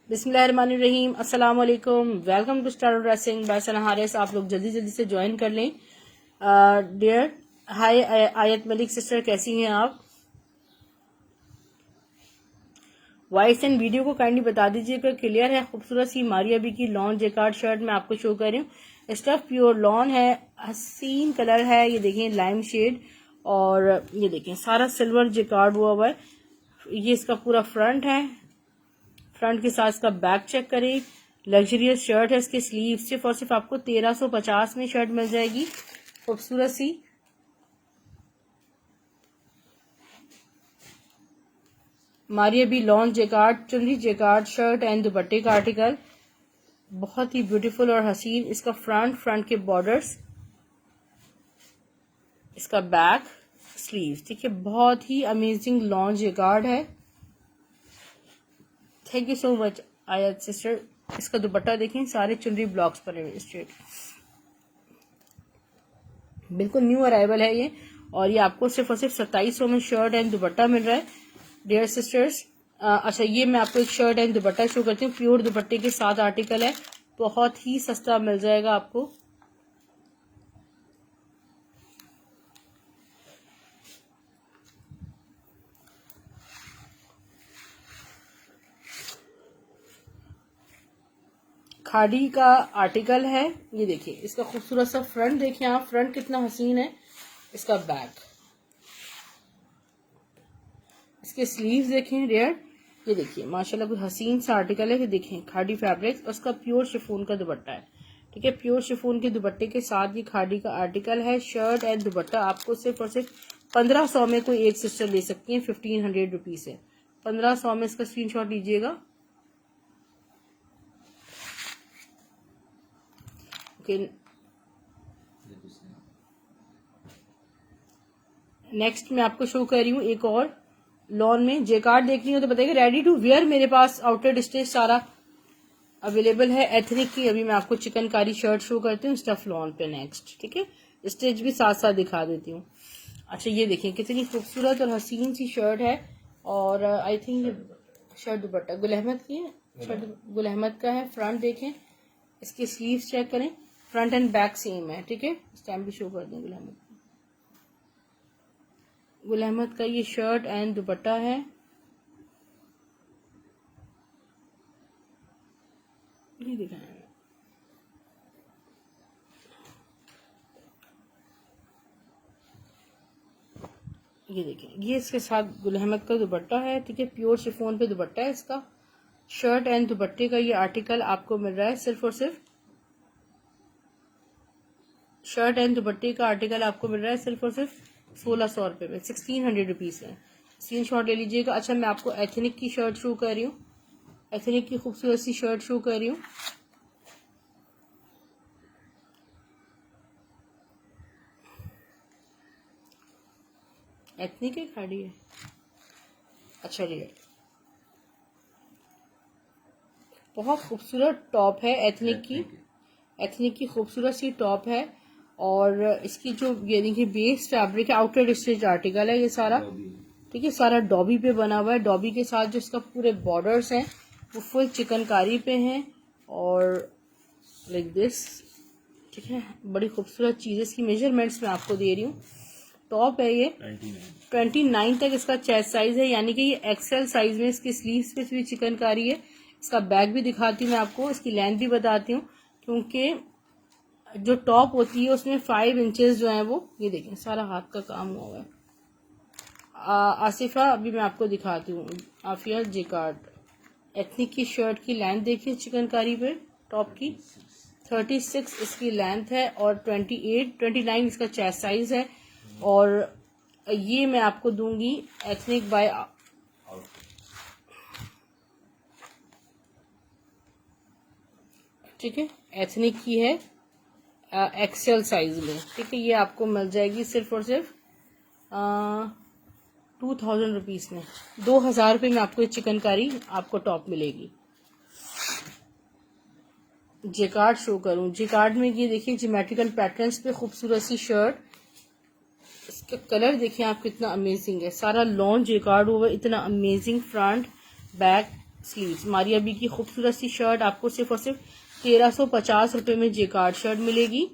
बिस्मिल्लाहिर्रहमानिर्रहीम, अस्सलाम वालेकुम। Welcome to star dressing by Sana Haris. आप लोग जल्दी जल्दी से ज्वाइन कर लें। डियर हाय आयत मलिक सिस्टर, कैसी हैं आप? वॉइस एंड वीडियो को काइंडली बता दीजिएगा क्लियर है। खूबसूरत सी मारिया बी की लॉन जेकार्ड शर्ट मैं आपको शो कर रही हूँ। स्टफ प्योर लॉन है, हसीन कलर है। ये देखें लाइम शेड, और ये देखें सारा सिल्वर जेकार्ड हुआ है। ये इसका पूरा फ्रंट है। फ्रंट के साथ इसका बैक चेक करें। लग्जरियस शर्ट है। इसके स्लीव सिर्फ और सिर्फ आपको 1350 में शर्ट मिल जाएगी। खूबसूरत सी मारिया बी लॉन जेकार्ड चुनरी जेकार्ड शर्ट एंड दुपट्टे का आर्टिकल, बहुत ही ब्यूटीफुल और हसीन। इसका फ्रंट के बॉर्डर्स, इसका बैक, स्लीव, ठीक है, बहुत ही अमेजिंग लॉन जेकार्ड है। थैंक यू सो मच आयत सिस्टर। इसका दुपट्टा देखें, सारे चुनरी ब्लॉक्स बने हुए स्ट्रेट, बिल्कुल न्यू अराइवल है ये। और ये आपको सिर्फ और सिर्फ 2700 में शर्ट एंड दुपट्टा मिल रहा है डियर सिस्टर्स। अच्छा, ये मैं आपको एक शर्ट एंड दुपट्टा शो करती हूँ। प्योर दुपट्टे के साथ आर्टिकल है, बहुत ही सस्ता मिल जाएगा आपको। खाड़ी का आर्टिकल है। ये देखिए इसका खूबसूरत सा फ्रंट देखिए आप, फ्रंट कितना हसीन है। इसका बैक, इसके स्लीव्स देखें रेयर। ये देखिए माशाल्लाह कोई हसीन सा आर्टिकल है। ये देखें खाड़ी फैब्रिक, उसका प्योर शिफॉन का दुपट्टा है, ठीक है। प्योर शिफॉन के दुपट्टे के साथ ये खाड़ी का आर्टिकल है। शर्ट एंड दुपट्टा आपको सिर्फ और सिर्फ 1500 में कोई एक सिस्टर ले सकती है। 1500 रुपीज है। 1500 में इसका स्क्रीनशॉट लीजिएगा। नेक्स्ट मैं आपको शो कर रही हूँ एक और लॉन में जेकार्ड। देखनी हो तो बताइए। रेडी टू वेयर मेरे पास आउटलेट स्टेज सारा अवेलेबल है एथनिक की। अभी मैं आपको चिकनकारी शर्ट शो करती हूँ स्टफ लॉन पे नेक्स्ट, ठीक है। स्टेज भी साथ साथ दिखा देती हूँ। अच्छा, ये देखिए कितनी खूबसूरत और हसीन सी शर्ट है। और आई थिंक शर्ट दुपट्टा गुल अहमद की है। शर्ट गुल अहमद का है। फ्रंट देखें, इसके स्लीव्स चेक करें। फ्रंट एंड बैक सेम है, ठीक है। स्टैम्प भी शो कर दें। गुल अहमद का ये शर्ट एंड दुपट्टा है। ये दिखाएं, ये देखें, ये इसके साथ गुल अहमद का दुपट्टा है, ठीक है। प्योर शिफॉन पे दुपट्टा है इसका। शर्ट एंड दुपट्टे का ये आर्टिकल आपको मिल रहा है सिर्फ और सिर्फ, शर्ट एंड दुपट्टे का आर्टिकल आपको मिल रहा है सिर्फ और सिर्फ 1600 रुपये में। 1600 रुपीज है। स्क्रीन शॉट ले लीजिएगा। अच्छा, मैं आपको एथनिक की शर्ट शो कर रही हूँ। एथनिक की खूबसूरत सी शर्ट शो कर रही हूँ। एथनिक है, खाड़ी है। अच्छा, रेड, बहुत खूबसूरत टॉप है एथनिक की। एथनिक की खूबसूरत सी टॉप है। और इसकी जो ये देखिए बेस फैब्रिक है, आउटर स्टिच आर्टिकल है ये सारा, ठीक है। सारा डॉबी पे बना हुआ है। डॉबी के साथ जो इसका पूरे बॉर्डर्स हैं वो फुल चिकनकारी पे हैं, और लाइक दिस, ठीक है। बड़ी खूबसूरत चीज़। इसकी मेजरमेंट्स मैं आपको दे रही हूँ। टॉप है ये 29 तक इसका चेस्ट साइज है, यानी कि ये एक्सेल साइज में। इसकी स्लीव्स पे भी चिकनकारी है। इसका बैक भी दिखाती हूँ मैं आपको, इसकी लेंथ भी बताती हूँ, क्योंकि जो टॉप होती है उसमें 5 इंचेस जो है वो, ये देखें सारा हाथ का काम हुआ है। आसिफा, अभी मैं आपको दिखाती हूँ। आफिया जेकार्ड एथनिक की शर्ट की लेंथ देखिए चिकनकारी पे टॉप की। 36 इसकी लेंथ है, और 29 इसका चेस्ट साइज है। और ये मैं आपको दूंगी एथनिक बाय, ठीक है, एथनिक की है एक्सेल साइज में, ठीक है। ये आपको मिल जाएगी सिर्फ और सिर्फ 2000 रुपीज में। 2000 रुपये में आपको चिकनकारी आपको टॉप मिलेगी। जेकार्ड शो करूं। जेकार्ड में ये देखिए ज्योमेट्रिकल पैटर्न्स पे खूबसूरत सी शर्ट। इसका कलर देखिए आप कितना अमेजिंग है। सारा लॉन जेकार्ड हुआ, इतना amazing front back, sleeves. Maria B की खूबसूरत सी शर्ट आपको सिर्फ और सिर्फ 1350 रुपए में जेकार्ड शर्ट मिलेगी।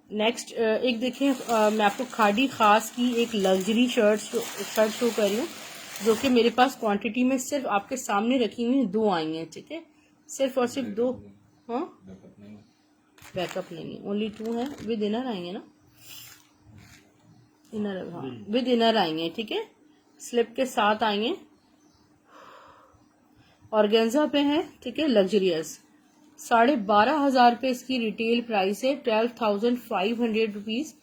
नेक्स्ट एक देखें, मैं आपको खादी खास की एक लग्जरी शर्ट शो कर रही हूँ, जो कि मेरे पास क्वांटिटी में सिर्फ आपके सामने रखी हुई 2 आई हैं, ठीक है, सिर्फ और सिर्फ 2। हाँ, बैकअप नहीं है, ओनली 2 है, विद इनर आएंगे ना, इनर, हाँ विद इनर आएंगे, ठीक है, स्लिप के साथ आएंगे, ऑर्गेन्जा पे है, ठीक है, लग्जरियस। 12,500 रुपये इसकी रिटेल प्राइस है, 12,500 रुपीज।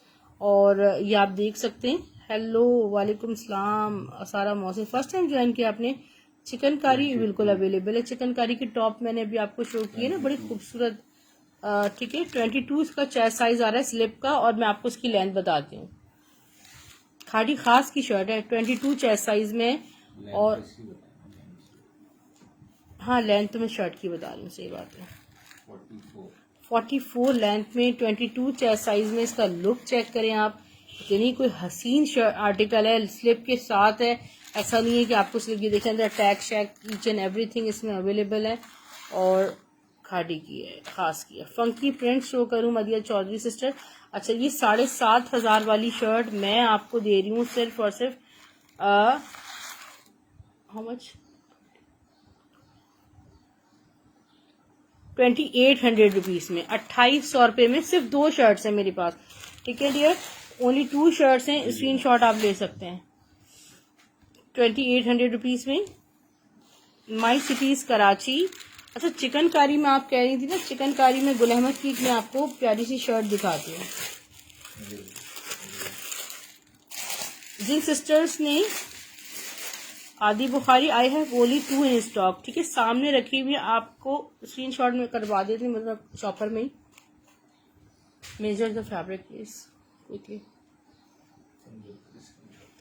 और ये आप देख सकते हैं। हेलो, वालेकुम सलाम सारा मौसम, फर्स्ट टाइम ज्वाइन किया आपने। चिकनकारी बिल्कुल अवेलेबल है, चिकनकारी की टॉप मैंने अभी आपको शो की है ना, बड़ी खूबसूरत, ठीक है। 22 इसका चेस्ट साइज आ रहा है स्लिप का, और मैं आपको इसकी लेंथ बताती हूँ। खादी खास की शर्ट है, 22 चेस्ट साइज में, और हाँ लेंथ तो मैं शर्ट की बता रही हूँ, सही बात है। 44 लेंथ में, 22 चेस्ट साइज में। इसका लुक चेक करें आप, इतनी कोई हसीन आर्टिकल है, स्लिप के साथ है। ऐसा नहीं है कि आपको स्लिप की देखें, अंदर टैग शैग ईच एंड एवरीथिंग इसमें अवेलेबल है, और खादी की है, खास की है। फंकी प्रिंट शो करूं मदिया चौधरी सिस्टर। अच्छा, ये 7,500 वाली शर्ट मैं आपको दे रही हूँ सिर्फ और सिर्फ हाउ मच, 2800 रुपीज में, 2800 रुपये में सिर्फ 2 शर्ट्स हैं मेरे पास, ठीक है डियर, ओनली 2 शर्ट्स हैं, स्क्रीनशॉट आप ले सकते हैं। 2800 रुपीज में, माई सिटीज कराची। अच्छा, चिकनकारी में आप कह रही थी ना, चिकनकारी में गुल अहमद की मैं आपको प्यारी सी शर्ट दिखाती हूँ। जिन सिस्टर्स ने आदि Bukhari, I have only 2 in stock, ठीक है, सामने रखी हुई, आपको स्क्रीनशॉट में करवा देती हूँ, मतलब शॉपर में ही। Measure the fabric please, quickly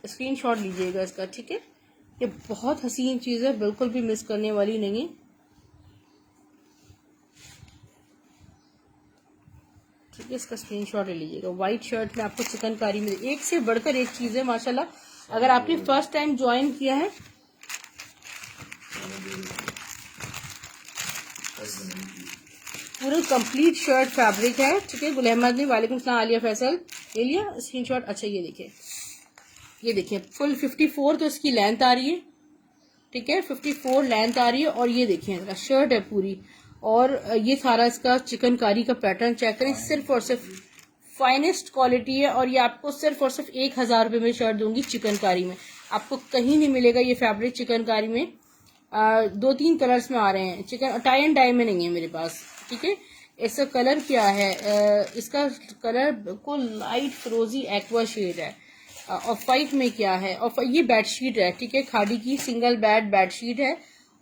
screenshot लीजिएगा इसका, ठीक है। ये बहुत हसीन चीज है, बिल्कुल भी मिस करने वाली नहीं है, ठीक है। इसका स्क्रीनशॉट ले लीजिएगा। व्हाइट शर्ट में आपको चिकनकारी में एक से बढ़कर एक चीज है माशाल्लाह। अगर आपने फर्स्ट टाइम ज्वाइन किया है, पूरा कंप्लीट शर्ट फैब्रिक है, ठीक है। गुल अहमद ने, वालेकुम सलाम, आलिया फैसल ले लिया स्क्रीनशॉट। अच्छा, ये देखिए, ये देखिए, फुल 54 तो इसकी लेंथ आ रही है, ठीक है, 54 लेंथ आ रही है। और ये देखिए शर्ट है पूरी, और ये सारा इसका चिकनकारी का पैटर्न चेक करें, सिर्फ और सिर्फ फाइनेस्ट क्वालिटी है। और ये आपको सिर्फ और सिर्फ 1,000 रुपये में शर्ट दूंगी चिकनकारी में, आपको कहीं नहीं मिलेगा ये फैब्रिक चिकनकारी में। 2-3 कलर्स में आ रहे हैं, चिकन टाई एंड डाई में नहीं है मेरे पास, ठीक है। इसका कलर क्या है, इसका कलर बिल्कुल लाइट फिरोजी एक्वा शेड है। और फाइट में क्या है, और ये बेडशीट है, ठीक है, खादी की सिंगल बेडशीट है,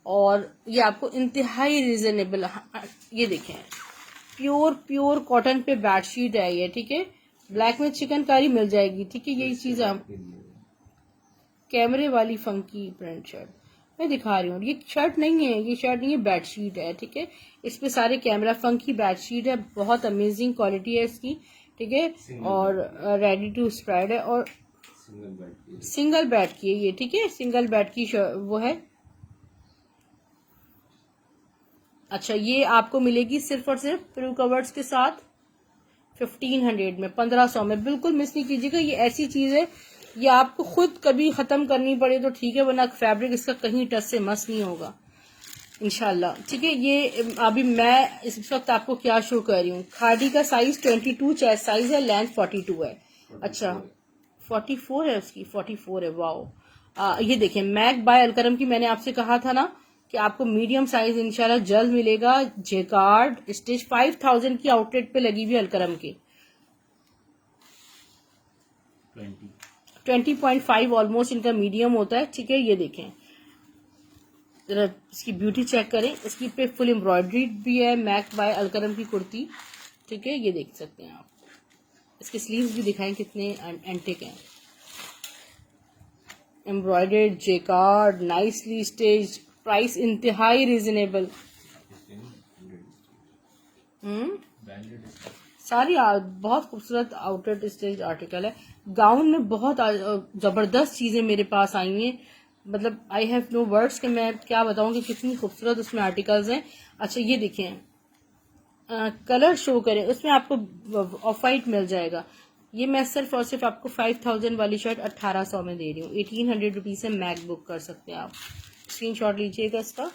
और ये आपको इंतहाई रिजनेबल, ये देखें, प्योर कॉटन पे बेडशीट है ये, ठीक है। ब्लैक में चिकनकारी मिल जाएगी, ठीक है। यही चीज आप कैमरे वाली फंकी प्रिंट शर्ट मैं दिखा रही हूँ, ये शर्ट नहीं है, ये शर्ट नहीं है, बेडशीट है, ठीक है। इस पे सारे कैमरा फंकी बेडशीट है, बहुत अमेजिंग क्वालिटी है इसकी, ठीक है। और रेडी टू स्प्रेड है, और सिंगल बेड की है ये, ठीक है, सिंगल बेड की वो है। अच्छा, ये आपको मिलेगी सिर्फ और सिर्फ प्रू कवर्स के साथ 1500 में, 1500 में, बिल्कुल मिस नहीं कीजिएगा। ये ऐसी चीज है, ये आपको खुद कभी खत्म करनी पड़े तो ठीक है, वरना फैब्रिक इसका कहीं टच से मस नहीं होगा इंशाल्लाह, ठीक है। ये अभी मैं इस वक्त आपको क्या शो कर रही हूँ, खादी का साइज 22 चेस्ट साइज है, लेंथ 42 है। अच्छा, 44 है उसकी, 44 है, वाओ। ये देखिए, मैक बाय अलकरम की मैंने आपसे कहा था ना कि आपको मीडियम साइज इंशाल्लाह जल्द मिलेगा। जेकार्ड स्टिच 5000 की आउटलेट पे लगी हुई अलकरम की, 20.5 ऑलमोस्ट इनका मीडियम होता है, ठीक है। ये देखें, जरा इसकी ब्यूटी चेक करें, इसकी पे फुल एम्ब्रॉयडरी भी है, मैक बाय अलकरम की कुर्ती, ठीक है, ये देख सकते हैं आप। इसके स्लीव्स भी दिखाएं कितने एंटिक हैं, embroidered, jacquard, nicely stitched, price इंतहाई रिजनेबल। सारी बहुत खूबसूरत आउटलेट स्टिच आर्टिकल है। गाउन में बहुत जबरदस्त चीजें मेरे पास आई हैं, मतलब आई हैव नो वर्ड्स कि मैं क्या बताऊं कि कितनी खूबसूरत उसमें आर्टिकल्स हैं। अच्छा ये देखें, कलर शो करें, उसमें आपको ऑफ वाइट मिल जाएगा। ये मैं सिर्फ और सिर्फ आपको 5000 वाली शर्ट 1800 में दे रही हूँ। 1800 रुपीज से मैक बुक कर सकते हैं आप। स्क्रीनशॉट लीजिएगा इसका।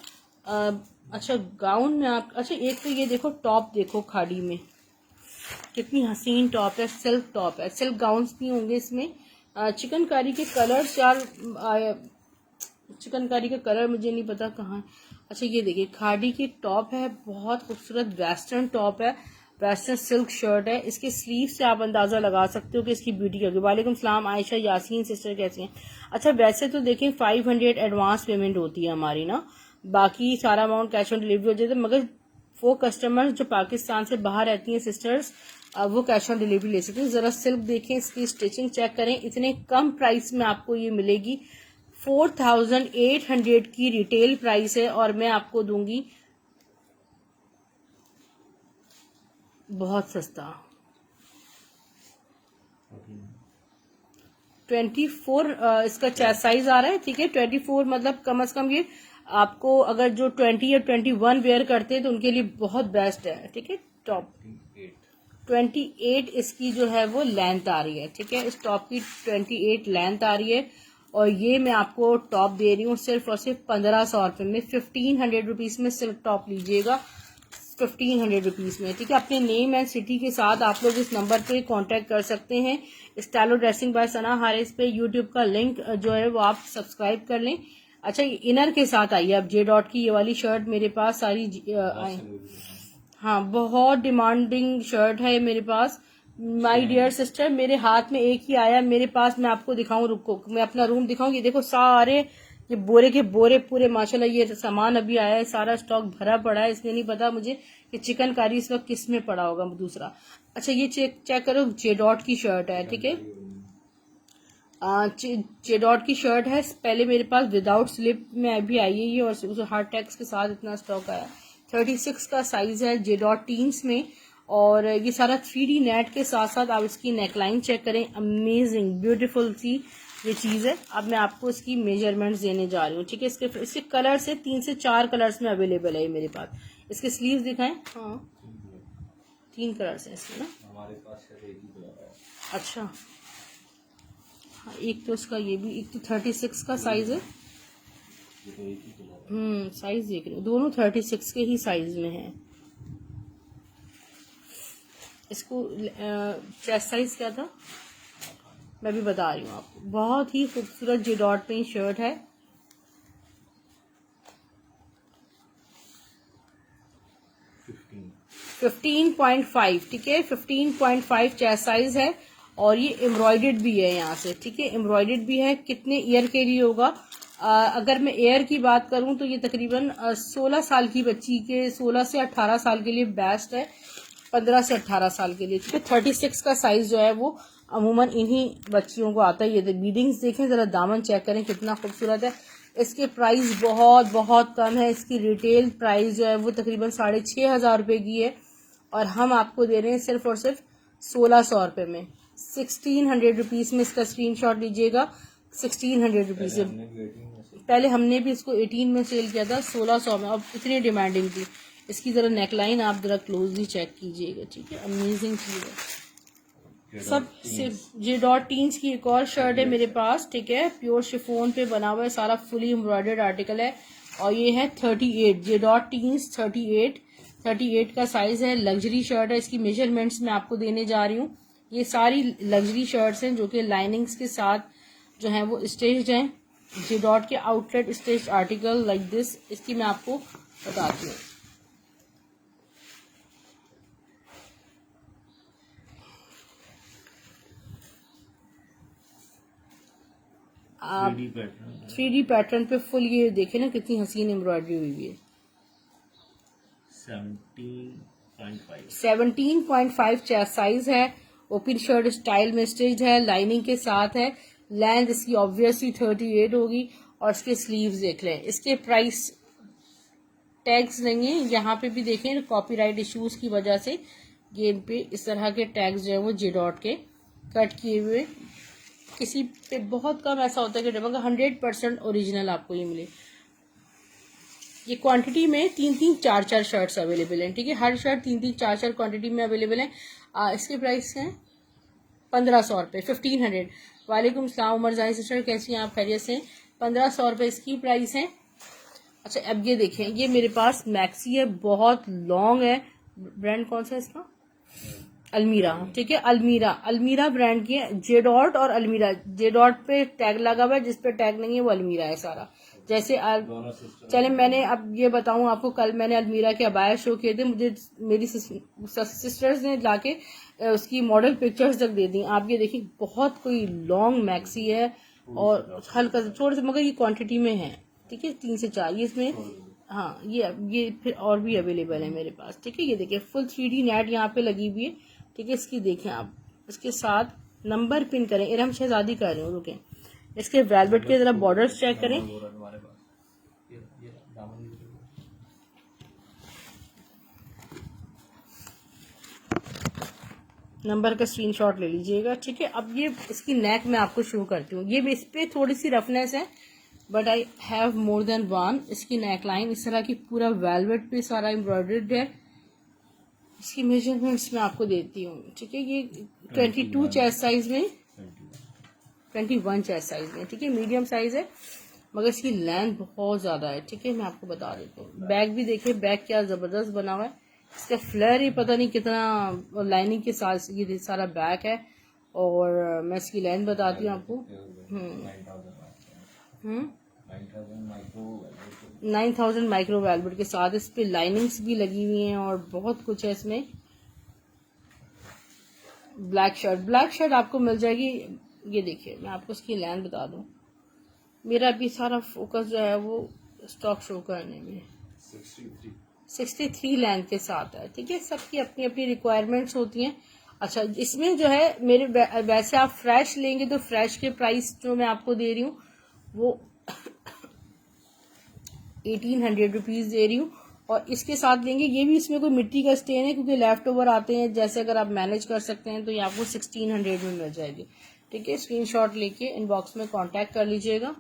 अच्छा गाउन में आप, अच्छा एक तो ये देखो टॉप, देखो खाड़ी में कितनी हसीन टॉप है, सिल्क टॉप है। सिल्क गाउन्स भी होंगे इसमें। चिकनकारी के कलर्स यार, चिकनकारी का कलर मुझे नहीं पता कहाँ है। अच्छा ये देखिए खाड़ी की टॉप है, बहुत खूबसूरत वेस्टर्न टॉप है, वेस्टर्न सिल्क शर्ट है। इसके स्लीव से आप अंदाजा लगा सकते हो कि इसकी ब्यूटी क्या होगी। वालेकुम सलाम आयशा यासीन सिस्टर, कैसी हैं? अच्छा वैसे तो देखें 500 एडवांस पेमेंट होती है हमारी ना, बाकी सारा अमाउंट कैश ऑन डिलीवरी हो जाता है, मगर वो कस्टमर्स जो पाकिस्तान से बाहर रहती हैं सिस्टर्स, वो कैश ऑन डिलीवरी ले सकते हैं। जरा सिल्क देखें, इसकी स्टिचिंग चेक करें, इतने कम प्राइस में आपको ये मिलेगी। 4800 की रिटेल प्राइस है और मैं आपको दूंगी बहुत सस्ता 24। इसका चेस्ट साइज आ रहा है, ठीक है। 24 मतलब कम से कम ये आपको अगर जो 20 या 21 वेयर करते हैं तो उनके लिए बहुत बेस्ट है, ठीक है। टॉप 28 इसकी जो है वो लेंथ आ रही है, ठीक है। इस टॉप की 28 लेंथ आ रही है और ये मैं आपको टॉप दे रही हूँ सिर्फ और सिर्फ 1500 रुपये में। 1500 रुपीज में सिल्क टॉप लीजिएगा, 1500 रुपीज में, ठीक है। अपने नेम एंड सिटी के साथ आप लोग इस नंबर पे कांटेक्ट कर सकते हैं। स्टाइलो ड्रेसिंग बाय सना हारिस पे यूट्यूब का लिंक जो है वो आप सब्सक्राइब कर लें। अच्छा इनर के साथ आइए अब, जे डॉट की ये वाली शर्ट मेरे पास सारी हाँ बहुत डिमांडिंग शर्ट है मेरे पास। माय डियर सिस्टर, मेरे हाथ में एक ही आया मेरे पास, मैं आपको दिखाऊं, रुको मैं अपना रूम दिखाऊं। ये देखो सारे ये बोरे के बोरे पूरे माशाल्लाह ये सामान अभी आया है, सारा स्टॉक भरा पड़ा है। इसमें नहीं पता मुझे कि चिकनकारी इस वक्त किस में पड़ा होगा दूसरा। अच्छा ये चेक करो, जे डॉट की शर्ट है, ठीक है। जे डॉट की शर्ट है, पहले मेरे पास विदाउट स्लिप में अभी आई है ये, और हार्ड टैक्स के साथ इतना स्टॉक आया। 36 का साइज है जे डॉट टीन्स में, और ये सारा 3D नेट के साथ साथ आप इसकी नेकलाइन चेक करें, अमेजिंग ब्यूटीफुल सी ये चीज है। अब मैं आपको इसकी मेजरमेंट्स देने जा रही हूँ, ठीक है। इसके कलर से 3 से 4 कलर्स में अवेलेबल है मेरे पास। इसके स्लीव्स दिखाएं, हाँ 3 कलर्स हैं इसमें ना, हमारे पास एक ही कलर है। अच्छा हाँ, एक तो इसका ये भी, एक तो 36 का साइज है। साइज देख रहे हो, दोनों 36 के ही साइज में है। इसको चेस्ट साइज क्या था मैं भी बता रही हूँ आपको। बहुत ही खूबसूरत जे डॉट में शर्ट है। फिफ्टीन 15.5, ठीक है। 15.5 चेस्ट साइज है और ये एम्ब्रॉयडर्ड भी है यहाँ से, ठीक है। एम्ब्रॉयडर्ड भी है। कितने ईयर के लिए होगा? अगर मैं एयर की बात करूं तो ये तकरीबन 16 साल की बच्ची के, 16 से 18 साल के लिए बेस्ट है, 15 से 18 साल के लिए, ठीक है। 36 का साइज जो है वो अमूमन इन्हीं बच्चियों को आता है। ये बीडिंग्स देखें जरा, दामन चेक करें कितना खूबसूरत है। इसके प्राइस बहुत बहुत कम है। इसकी रिटेल प्राइस जो है वो तकरीबन 6500 रुपये की है और हम आपको दे रहे हैं सिर्फ और सिर्फ 1600 रुपये में। 1600 रुपीज में इसका स्क्रीनशॉट लीजिएगा। 1600 रुपीज पहले हमने भी इसको 18 में सेल किया था, 1600 में। अब इतनी डिमांडिंग थी। इसकी जरा नेकलाइन आप जरा क्लोजली चेक कीजिएगा, ठीक है। अमेजिंग चीज है। सब सिर्फ जे डॉट टीन्स की एक और शर्ट है मेरे पास, ठीक है। प्योर शिफोन पे बना हुआ है, सारा फुली एम्ब्रॉयडर्ड आर्टिकल है और ये है 38 जे डॉट टीन्स 38 का साइज है। लग्जरी शर्ट है। इसकी मेजरमेंट्स मैं आपको देने जा रही हूँ। ये सारी लग्जरी शर्ट्स हैं जो कि लाइनिंग्स के साथ जो है वो स्टिच्ड हैं। जे डॉट के outlet stitched article like this, इसकी मैं आपको बताती हूँ। आप 3D पैटर्न पे फुल ये देखे ना कितनी हसीन एम्ब्रॉयडरी हुई है। 17.5 चेस्ट साइज है। ओपन शर्ट स्टाइल में स्टिच्ड है, लाइनिंग के साथ है। लेंथ इसकी ऑब्वियसली 38 होगी और इसके स्लीव्स देख लें। इसके प्राइस टैग्स लेंगे, यहाँ पे भी देखें कॉपीराइट इश्यूज की वजह से ये इन पे इस तरह के टैग्स जो है वो जे डॉट के कट किए हुए किसी पे बहुत कम ऐसा होता है कि डबल का 100% ओरिजिनल आपको ये मिले। ये क्वांटिटी में 3-3, 4-4 शर्ट्स अवेलेबल हैं, ठीक है। हर शर्ट 3-3, 4-4 क्वांटिटी में अवेलेबल है। इसके प्राइस हैं 1500 रुपये, 1500। वालेकुम सलाम उमर जाहिर सिस्टर, कैसी हैं आप, खैरियत से? 1500 रुपये इसकी प्राइस है। अच्छा अब ये देखें, ये मेरे पास मैक्सी है, बहुत लॉन्ग है। ब्रांड कौन सा है इसका? अलमीरा, ठीक है। अलमीरा ब्रांड की है। जे डॉट और अलमीरा, जे डॉट पे टैग लगा हुआ है, जिस पे टैग नहीं है वो अलमीरा है सारा। जैसे चले मैंने अब ये बताऊं आपको, कल मैंने अलमीरा के अबाया शो किए थे, मुझे मेरी सिस्टर्स ने लाके उसकी मॉडल पिक्चर्स तक दे दी। आप ये देखिए, बहुत कोई लॉन्ग मैक्सी है और हल्का थोड़ा सा, मगर ये क्वांटिटी में है, ठीक है। 3 से 4 ये इसमें, हाँ ये फिर और भी अवेलेबल है मेरे पास, ठीक है। ये देखिए फुल 3D नेट यहाँ पे लगी हुई है, ठीक है। इसकी देखें आप, इसके साथ नंबर पिन करें, इरम शहजादी कर रहे हो, रुकें। इसके वेलवेट के जरा बॉर्डर्स चेक करें, नंबर का स्क्रीनशॉट ले लीजिएगा, ठीक है। अब ये इसकी नेक मैं आपको शो करती हूँ। ये इस पे थोड़ी सी रफनेस है, but I have more than one. इसकी नेक लाइन इस तरह की पूरा वेलवेट पे सारा एम्ब्रॉयडर्ड है। इसकी मेजरमेंट्स मैं आपको देती हूँ, ठीक है। ये 22 चेस्ट साइज में, 21 चेस्ट साइज में, ठीक है। मीडियम साइज है, मगर इसकी लेंथ बहुत ज्यादा है, ठीक है। मैं आपको बता देती हूँ। बैग भी देखिए, बैग क्या जबरदस्त बना हुआ है। इसका फ्लेयर ही पता नहीं कितना, लाइनिंग के साथ ये सारा बैग है। और मैं इसकी लेंथ बताती हूँ आपको। 9000 माइक्रो वेलवेट के साथ इस पे लाइनिंग्स भी लगी हुई हैं और बहुत कुछ है इसमें। ब्लैक शर्ट आपको मिल जाएगी। ये देखिए मैं आपको इसकी लेंथ बता दूं, मेरा अभी सारा फोकस जो है वो स्टॉक शो करने में 63 लेंथ के साथ है, ठीक है। सबकी अपनी अपनी रिक्वायरमेंट्स होती हैं। अच्छा इसमें जो है मेरे वैसे आप फ्रेश लेंगे तो फ्रेश के प्राइस जो मैं आपको दे रही हूँ वो 1800 रुपीज दे रही हूँ। और इसके साथ लेंगे, ये भी इसमें कोई मिट्टी का स्टेन है क्योंकि लेफ्ट ओवर आते हैं, जैसे अगर आप मैनेज कर सकते हैं तो ये आपको 1600 में मिल जाएगी, ठीक है। स्क्रीनशॉट लेके इनबॉक्स में कांटेक्ट कर लीजिएगा।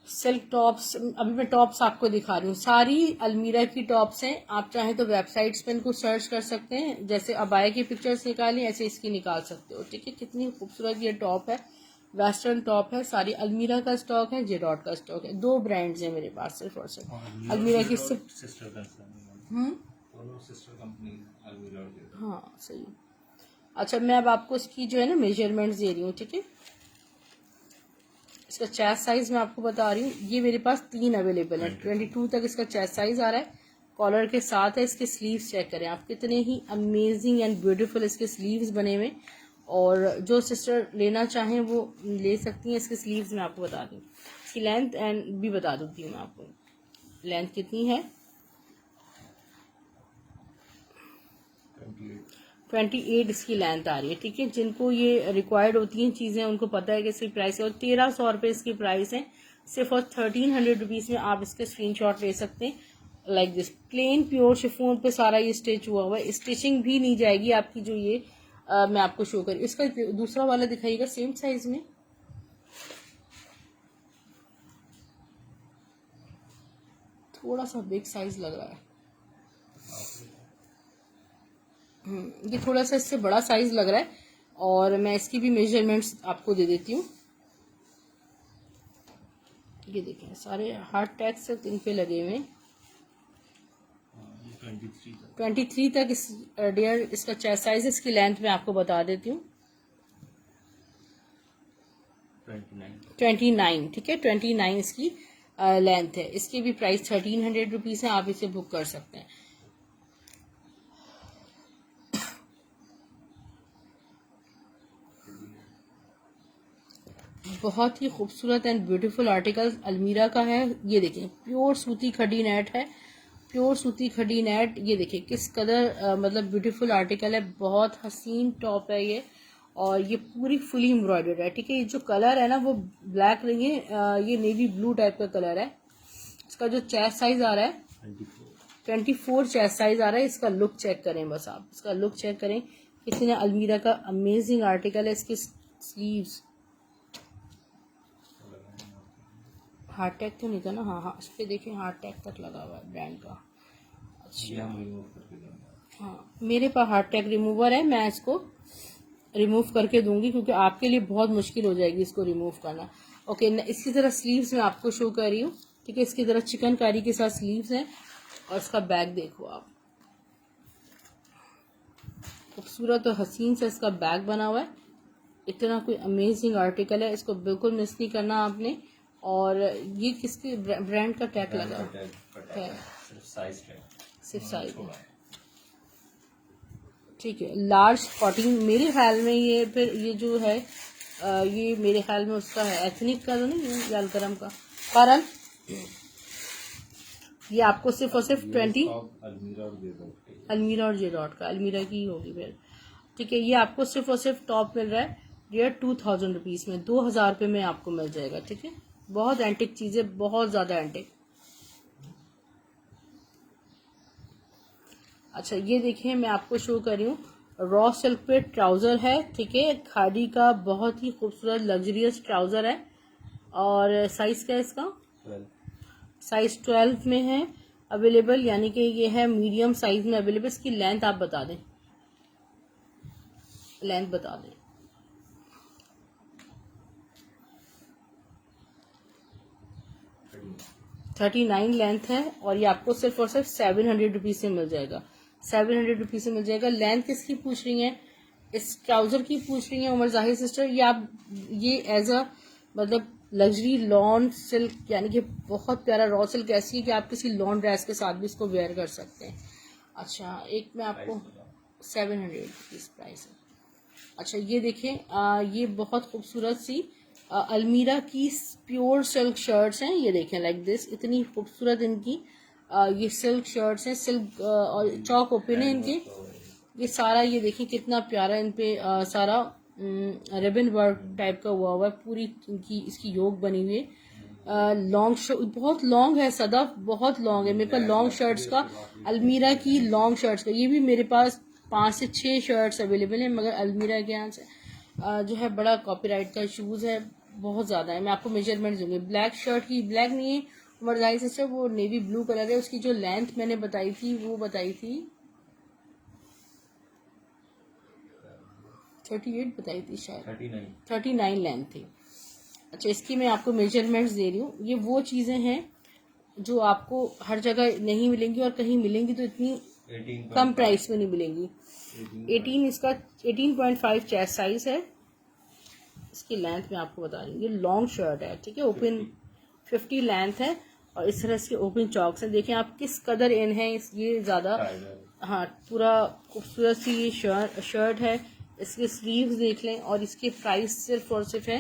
सिल्क टॉप्स, अभी मैं टॉप्स आपको दिखा रही हूँ, सारी अलमीरा की टॉप्स हैं। आप चाहें तो वेबसाइट्स पे इनको सर्च कर सकते हैं, जैसे अबाया की पिक्चर्स निकाली ऐसे इसकी निकाल सकते हो, ठीक है। कितनी खूबसूरत ये टॉप है, वेस्टर्न टॉप है, सारी अलमीरा का स्टॉक है, जे डॉट का स्टॉक है। 2 ब्रांड्स हैं मेरे पास सिर्फ और सिर्फ अलमीरा की हाँ सही। अच्छा मैं अब आपको इसकी जो है ना मेजरमेंट्स दे रही हूँ, ठीक है। इसका चेस्ट साइज मैं आपको बता रही हूँ, ये मेरे पास 3 अवेलेबल है। 22 तक इसका चेस्ट साइज आ रहा है, कॉलर के साथ है। इसके स्लीव्स चेक करें आप, कितने ही अमेजिंग एंड ब्यूटीफुल इसके स्लीव्स बने हुए। और जो सिस्टर लेना चाहें वो ले सकती हैं। इसके स्लीव्स मैं आपको बता दूँ, इसकी लेंथ एंड भी बता देती हूँ मैं आपको, लेंथ कितनी है। 28 इसकी लेंथ आ रही है, ठीक है। जिनको ये रिक्वायर्ड होती हैं चीजें उनको पता है कि इसकी प्राइस है। और 1300 रुपये इसकी प्राइस है सिर्फ, और 1300 रुपीज में आप इसके स्क्रीनशॉट ले सकते हैं। Like this plain pure chiffon पे सारा ये स्टिच हुआ हुआ है, स्टिचिंग भी नहीं जाएगी आपकी। जो ये मैं आपको शो करी, इसका दूसरा वाला दिखाइएगा सेम साइज में। थोड़ा सा बिग साइज लग रहा है, ये थोड़ा सा इससे बड़ा साइज लग रहा है। और मैं इसकी भी मेजरमेंट्स आपको दे देती हूँ। ये देखें सारे हार्ड टैग्स इन पे लगे हुए हैं। 23 तक इस डियर इसका चेस्ट साइज, इसकी लेंथ मैं आपको बता देती हूँ 29, ठीक है। 29 इसकी लेंथ है। इसकी भी प्राइस 1300 रुपीज है, आप इसे बुक कर सकते हैं। बहुत ही खूबसूरत एंड ब्यूटीफुल आर्टिकल अलमीरा का है। ये देखें प्योर सूती खड़ी नेट है, प्योर सूती खड़ी नेट। ये देखिए किस कदर मतलब ब्यूटीफुल आर्टिकल है, बहुत हसीन टॉप है ये। और ये पूरी फुली एम्ब्रॉयडर्ड है, ठीक है। ये जो कलर है ना वो ब्लैक नहीं है, ये नेवी ब्लू टाइप का कलर है। इसका जो चेस्ट साइज आ रहा है 24 चेस्ट साइज आ रहा है। इसका लुक चेक करें, बस आप इसका लुक चेक करें। किसी ने अलमीरा का अमेजिंग आर्टिकल है। इसकी स्लीव्स हार्ट टैग तो नहीं था ना? हाँ हाँ, इस पे देखें हार्ट टैग तक लगा हुआ है ब्रांड का। अच्छा हाँ, मेरे पास हार्ट टैग रिमूवर है, मैं इसको रिमूव करके दूंगी क्योंकि आपके लिए बहुत मुश्किल हो जाएगी इसको रिमूव करना। ओके, इसकी तरह स्लीव्स मैं आपको शो कर रही हूँ, ठीक है। इसकी तरह चिकनकारी के साथ स्लीव्स हैं और इसका बैग देखो आप, खूबसूरत और हसीन से इसका बैग बना हुआ है। इतना कोई अमेजिंग आर्टिकल है, इसको बिल्कुल मिस नहीं करना आपने। और ये किसके ब्रांड का टैग लगा है? सिर्फ साइज है, ठीक है। लार्ज 14 मेरे ख्याल में ये, फिर ये जो है ये मेरे ख्याल में उसका है एथनिक का तो नहीं, यालकरम का परल। ये आपको सिर्फ और सिर्फ 20 अलमीरा और जे डॉट का, अलमीरा की होगी फिर, ठीक है। ये आपको सिर्फ और सिर्फ टॉप मिल रहा है ये 2000 रुपीज में, 2000 रुपये में आपको मिल जाएगा, ठीक है। बहुत एंटिक चीजें, बहुत ज्यादा एंटिक। अच्छा ये देखिए, मैं आपको शो कर रही हूँ, रॉ सिल्क पे ट्राउजर है, ठीक है। खादी का बहुत ही खूबसूरत लग्जरियस ट्राउजर है। और साइज क्या है इसका? साइज 12 में है अवेलेबल, यानी कि ये है मीडियम साइज में अवेलेबल। इसकी लेंथ आप बता दें, लेंथ बता दें। 39 लेंथ है और ये आपको सिर्फ और सिर्फ 700 रुपीज से मिल जाएगा, 700 रुपीज से मिल जाएगा। लेंथ किसकी पूछ रही है? इस ट्राउजर की पूछ रही है उमर जाहिर सिस्टर। ये आप ये एज अ मतलब लग्जरी लॉन सिल्क, यानी कि बहुत प्यारा रॉ सिल्क ऐसी है कि आप किसी लॉन ड्रेस के साथ भी इसको वेयर कर सकते हैं। अच्छा एक मैं आपको 700 रुपीज प्राइस है। अच्छा ये देखें, ये बहुत खूबसूरत सी अलमीरा की प्योर सिल्क शर्ट्स हैं। ये देखें लाइक दिस, इतनी खूबसूरत इनकी ये सिल्क शर्ट्स हैं, सिल्क और चौक ओपन है इनके। ये सारा ये देखें कितना प्यारा इन पे सारा रिबन वर्क टाइप का हुआ है, पूरी इनकी इसकी योग बनी हुई है। लॉन्ग बहुत लॉन्ग है सदफ, बहुत लॉन्ग है। मेरे पास लॉन्ग शर्ट्स का, अलमीरा की लॉन्ग शर्ट्स का, ये भी मेरे पास 5 से 6 शर्ट्स अवेलेबल हैं, मगर अलमीरा के यहाँ से जो है बड़ा कॉपीराइट का इशूज़ है, बहुत ज़्यादा है। मैं आपको मेजरमेंट दूंगी। ब्लैक शर्ट की, ब्लैक नहीं है मर्जाई सिस्टर, वो नेवी ब्लू कलर है। उसकी जो लेंथ मैंने बताई थी वो बताई थी 38 बताई थी शायद, 39 लेंथ थी। अच्छा इसकी मैं आपको मेजरमेंट्स दे रही हूँ। ये वो चीज़ें हैं जो आपको हर जगह नहीं मिलेंगी, और कहीं मिलेंगी तो इतनी कम प्राइस में नहीं मिलेंगी। 18 इसका 18.5 चेस्ट साइज है। इसकी लेंथ मैं आपको बता रही हूँ, ये लॉन्ग शर्ट है, ठीक है। ओपन 50 लेंथ है और इस तरह इसके ओपन चॉक्स हैं। देखें आप किस कदर इन है, ये ज़्यादा, हाँ पूरा खूबसूरत सी ये शर्ट है। इसके स्लीव्स देख लें और इसके प्राइस सिर्फ और सिर्फ है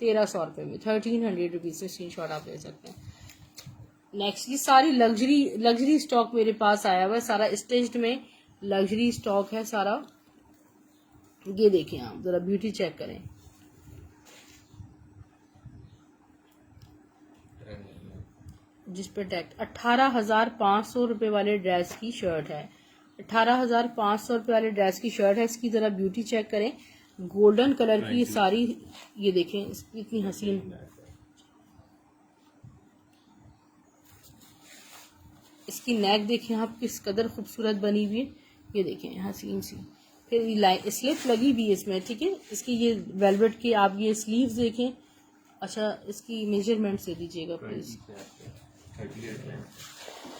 1300 रुपये में, 1300 रुपीज़ में स्क्रीन शॉट आप ले सकते हैं। नेक्स्ट, ये सारी लग्जरी स्टॉक मेरे पास आया हुआ है, सारा स्टेज्ड में लग्जरी स्टॉक है सारा। ये देखें आप जरा ब्यूटी चेक करें, जिस पे टैग 18,500 रुपये वाले ड्रेस की शर्ट है, 18,500 रुपये वाले ड्रेस की शर्ट है। इसकी जरा ब्यूटी चेक करें, गोल्डन कलर की सारी, ये देखें इतनी हसीन, इसकी नेक देखें आप किस कदर खूबसूरत बनी हुई है, ये देखें हसीन सी। फिर स्लिप लगी भी है इसमें, ठीक है। इसकी ये वेलवेट की आप ये स्लीव्स देखें। अच्छा इसकी मेजरमेंट दे दीजिएगा प्लीज।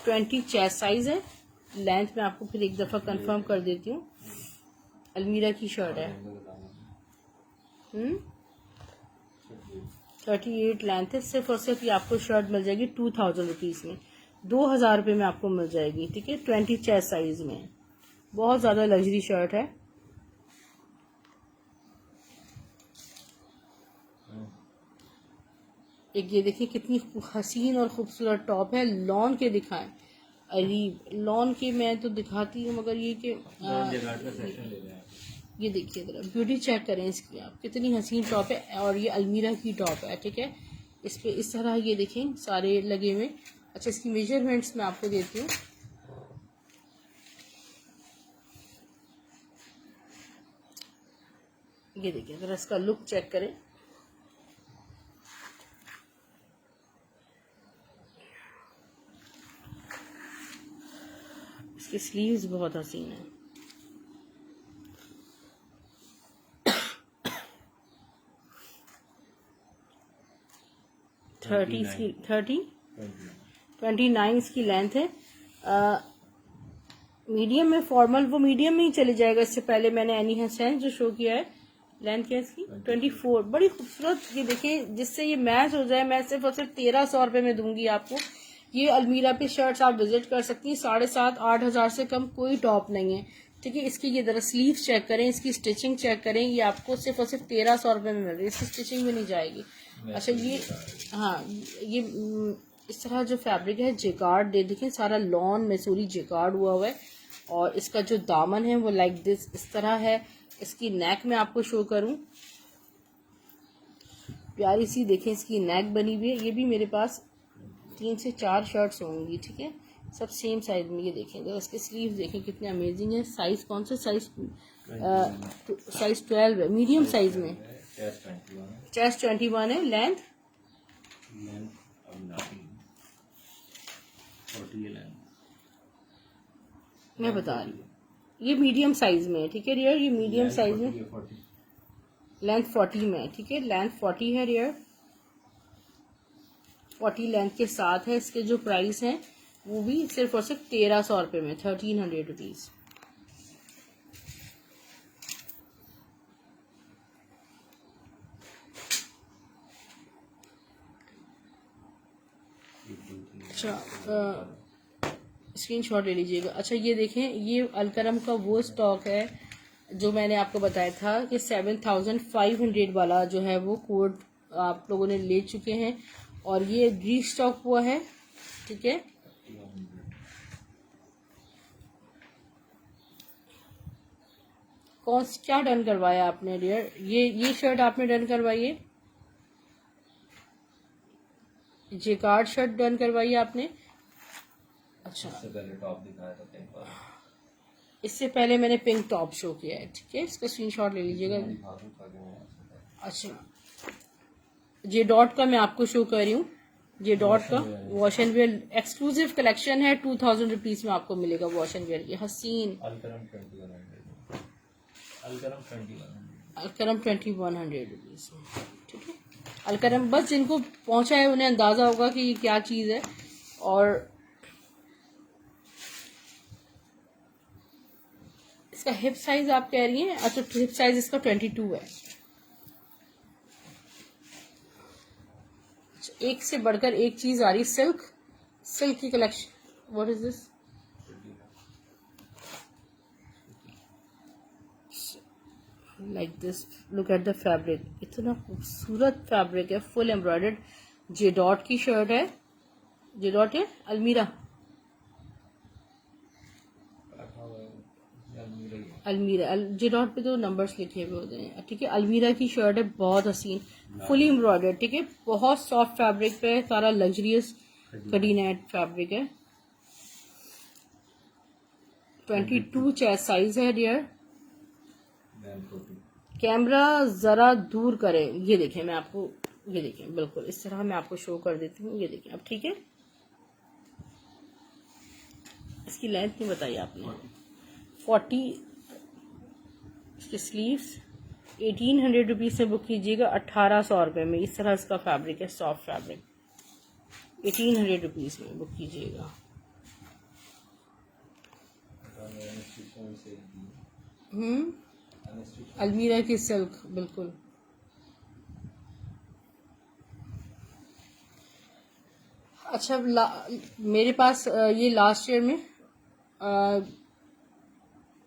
20 चेस्ट साइज है। लेंथ में आपको फिर एक दफ़ा कंफर्म कर देती हूँ। अलमीरा की शर्ट है, 38 लेंथ है। सिर्फ और सिर्फ ये आपको शर्ट मिल जाएगी 2000 रुपीज़ में, 2000 रुपये में आपको मिल जाएगी, ठीक है। 20 चेस्ट साइज में, बहुत ज़्यादा लग्जरी शर्ट है। एक ये देखिए कितनी हसीन और खूबसूरत टॉप है। लॉन के दिखाएं, अरीब लॉन के मैं तो दिखाती हूँ, मगर ये कि ये देखिए जरा ब्यूटी चेक करें इसकी आप, कितनी हसीन टॉप है। और ये अलमीरा की टॉप है, ठीक है। इस पे इस तरह ये देखें सारे लगे हुए अच्छा, इसकी मेजरमेंट्स मैं आपको देती हूँ। ये देखिए, अगर इसका लुक चेक करें, इसकी स्लीव्स बहुत हसीन है। थर्टी 29 की लेंथ है। मीडियम में फॉर्मल, वो मीडियम में ही चले जाएगा। इससे पहले मैंने एनी हसैन जो शो किया है, लेंथ क्या है इसकी 24, बड़ी खूबसूरत। ये देखिए, जिससे ये मैच हो जाए, मैं सिर्फ और सिर्फ 1300 रुपये में दूंगी आपको। ये अलमीरा पे शर्ट्स आप विजिट कर सकती हैं, 7,500-8 हजार से कम कोई टॉप नहीं है। ठीक है, इसकी ये जरा स्लीव चेक करें, इसकी स्टिचिंग चेक करें, ये आपको सिर्फ और सिर्फ 1300 रुपये में मिल रही है, इसकी स्टिचिंग भी नहीं जाएगी। अच्छा, ये हाँ, ये इस तरह जो फैब्रिक है जेकार्ड, देखें सारा लॉन मैसूरी जेकार्ड हुआ है। और इसका जो दामन है वो लाइक दिस, इस तरह है। इसकी नेक में आपको शो करूं, प्यारी सी देखें इसकी नेक बनी हुई है। ये भी मेरे पास 3 से 4 शर्ट्स होंगी, ठीक है, सब सेम साइज में। ये देखें, तो इसके स्लीव देखें कितने अमेजिंग है। साइज कौन सा साइज? साइज 12 है, मीडियम साइज में। चेस्ट 21 है, लेंथ 40 मैं बता रही हूँ, ये मीडियम साइज में है। ठीक है डियर, ये मीडियम साइज में, लेंथ 40 में है। ठीक है, लेंथ 40 है डियर, 40 लेंथ के साथ है। इसके जो प्राइस हैं वो भी सिर्फ और सिर्फ 1300 रुपये में, 1300 रुपीज़। अच्छा, स्क्रीनशॉट ले लीजिएगा। अच्छा, ये देखें, ये अलकरम का वो स्टॉक है जो मैंने आपको बताया था कि 7500 वाला जो है वो कोड आप लोगों ने ले चुके हैं, और ये री स्टॉक हुआ है। ठीक है, क्या डन करवाया आपने डियर? ये शर्ट आपने डन करवाई है, जेकार्ड शर्ट डन करवाई आपने। अच्छा, इससे पहले टॉप दिखाया था पिंक वाला, इससे पहले मैंने पिंक टॉप शो किया है। ठीक है, इसका स्क्रीनशॉट ले लीजिएगा। अच्छा, जे डॉट का मैं आपको शो कर रही हूँ, जे डॉट का wash and wear exclusive collection है। 2000 रुपीज में आपको मिलेगा वॉश एंड वेयर, ये हसीन अलकरम 2100 रुपीज। ठीक है, अलकरम बस जिनको पहुंचा है उन्हें अंदाजा होगा कि ये क्या चीज है। और इसका हिप साइज आप कह रही हैं? अच्छा, हिप साइज इसका 22 है। एक से बढ़कर एक चीज आ रही, सिल्क की collection. What is this? Like this, look at the fabric, इतना खूबसूरत फैब्रिक है, फुल एम्ब्रॉयडर्ड। जे डॉट की शर्ट है, जे डॉट है अलमीरा जे डॉट पे तो नंबर्स लिखे हुए होते हैं। ठीक है, अलमीरा की शर्ट है, बहुत हसीन, फुली एम्ब्रॉयडर्ड। ठीक है, बहुत सॉफ्ट फैब्रिक पे, सारा लग्जरियस कडीनेट फैब्रिक है। 22 चेस्ट साइज है डियर। कैमरा जरा दूर करें, ये देखें, मैं आपको ये देखें, बिल्कुल इस तरह मैं आपको शो कर देती हूँ। ये देखें अब, ठीक है, इसकी लेंथ नहीं बताई आपने, 40। इसके स्लीव्स 1800 रुपीज से बुक कीजिएगा, 1800 रुपये में। इस तरह इसका फैब्रिक है, सॉफ्ट फैब्रिक, 1800 रुपीज में बुक कीजिएगा। अलमीरा की सिल्क, बिल्कुल। अच्छा, मेरे पास ये लास्ट ईयर में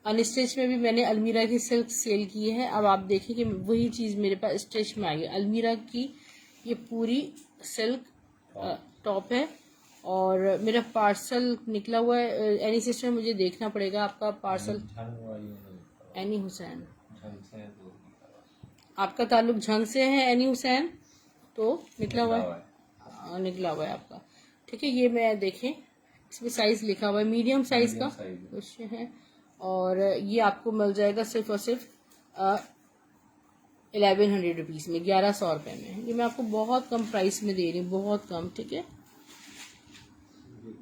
अनस्टिच में भी मैंने अलमीरा की सिल्क सेल की है। अब आप देखें कि वही चीज़ मेरे पास स्टिच में आई है। अलमीरा की ये पूरी सिल्क टॉप है, और मेरा पार्सल निकला हुआ है। एनी सिस्टर, मुझे देखना पड़ेगा आपका पार्सल। एनी हुसैन, आपका ताल्लुक झंग से है एनी हुसैन, तो निकला हुआ है आपका। ठीक है, ये मैं देखें इसमें साइज लिखा हुआ है मीडियम साइज का Medium size है। कुछ है। और ये आपको मिल जाएगा सिर्फ और सिर्फ 1100 रुपीज़ में, 1100 रुपये में। ये मैं आपको बहुत कम प्राइस में दे रही हूँ, बहुत कम। ठीक है,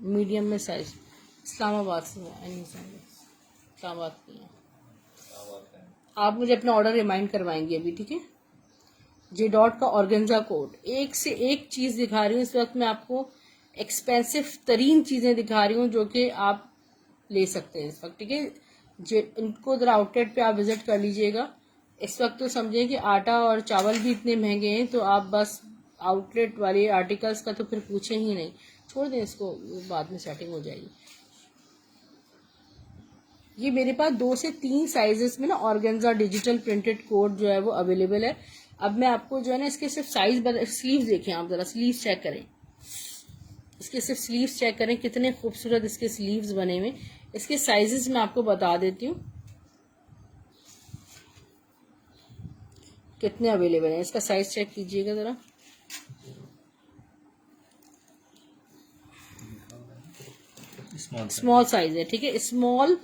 मीडियम में साइज। इस्लामाबाद से है, इस्लामाबाद की है। क्या बात है। आप मुझे अपना ऑर्डर रिमाइंड करवाएंगे अभी, ठीक है। जे डॉट का ऑर्गेन्जा कोट, एक से एक चीज दिखा रही हूँ इस वक्त मैं आपको, एक्सपेंसिव तरीन चीजें दिखा रही हूँ जो कि आप ले सकते हैं इस वक्त, ठीक है। इनको जरा आउटलेट पे आप विजिट कर लीजिएगा। इस वक्त तो समझें कि आटा और चावल भी इतने महंगे हैं, तो आप बस आउटलेट वाले आर्टिकल्स का तो फिर पूछें ही नहीं, छोड़ दें इसको, बाद में सेटिंग हो जाएगी। ये मेरे पास 2 से 3 साइजेस में ना ऑर्गेन्जा डिजिटल प्रिंटेड कोट जो है वो अवेलेबल है। अब मैं आपको जो है ना इसके सिर्फ साइज स्लीव्स देखें, आप जरा स्लीव्स चेक करें, इसके सिर्फ स्लीव्स चेक करें, कितने खूबसूरत इसके स्लीव्स बने हुए। इसके साइजेस मैं आपको बता देती हूँ कितने अवेलेबल हैं। इसका साइज चेक कीजिएगा जरा, स्मॉल साइज है, ठीक है। स्मॉल,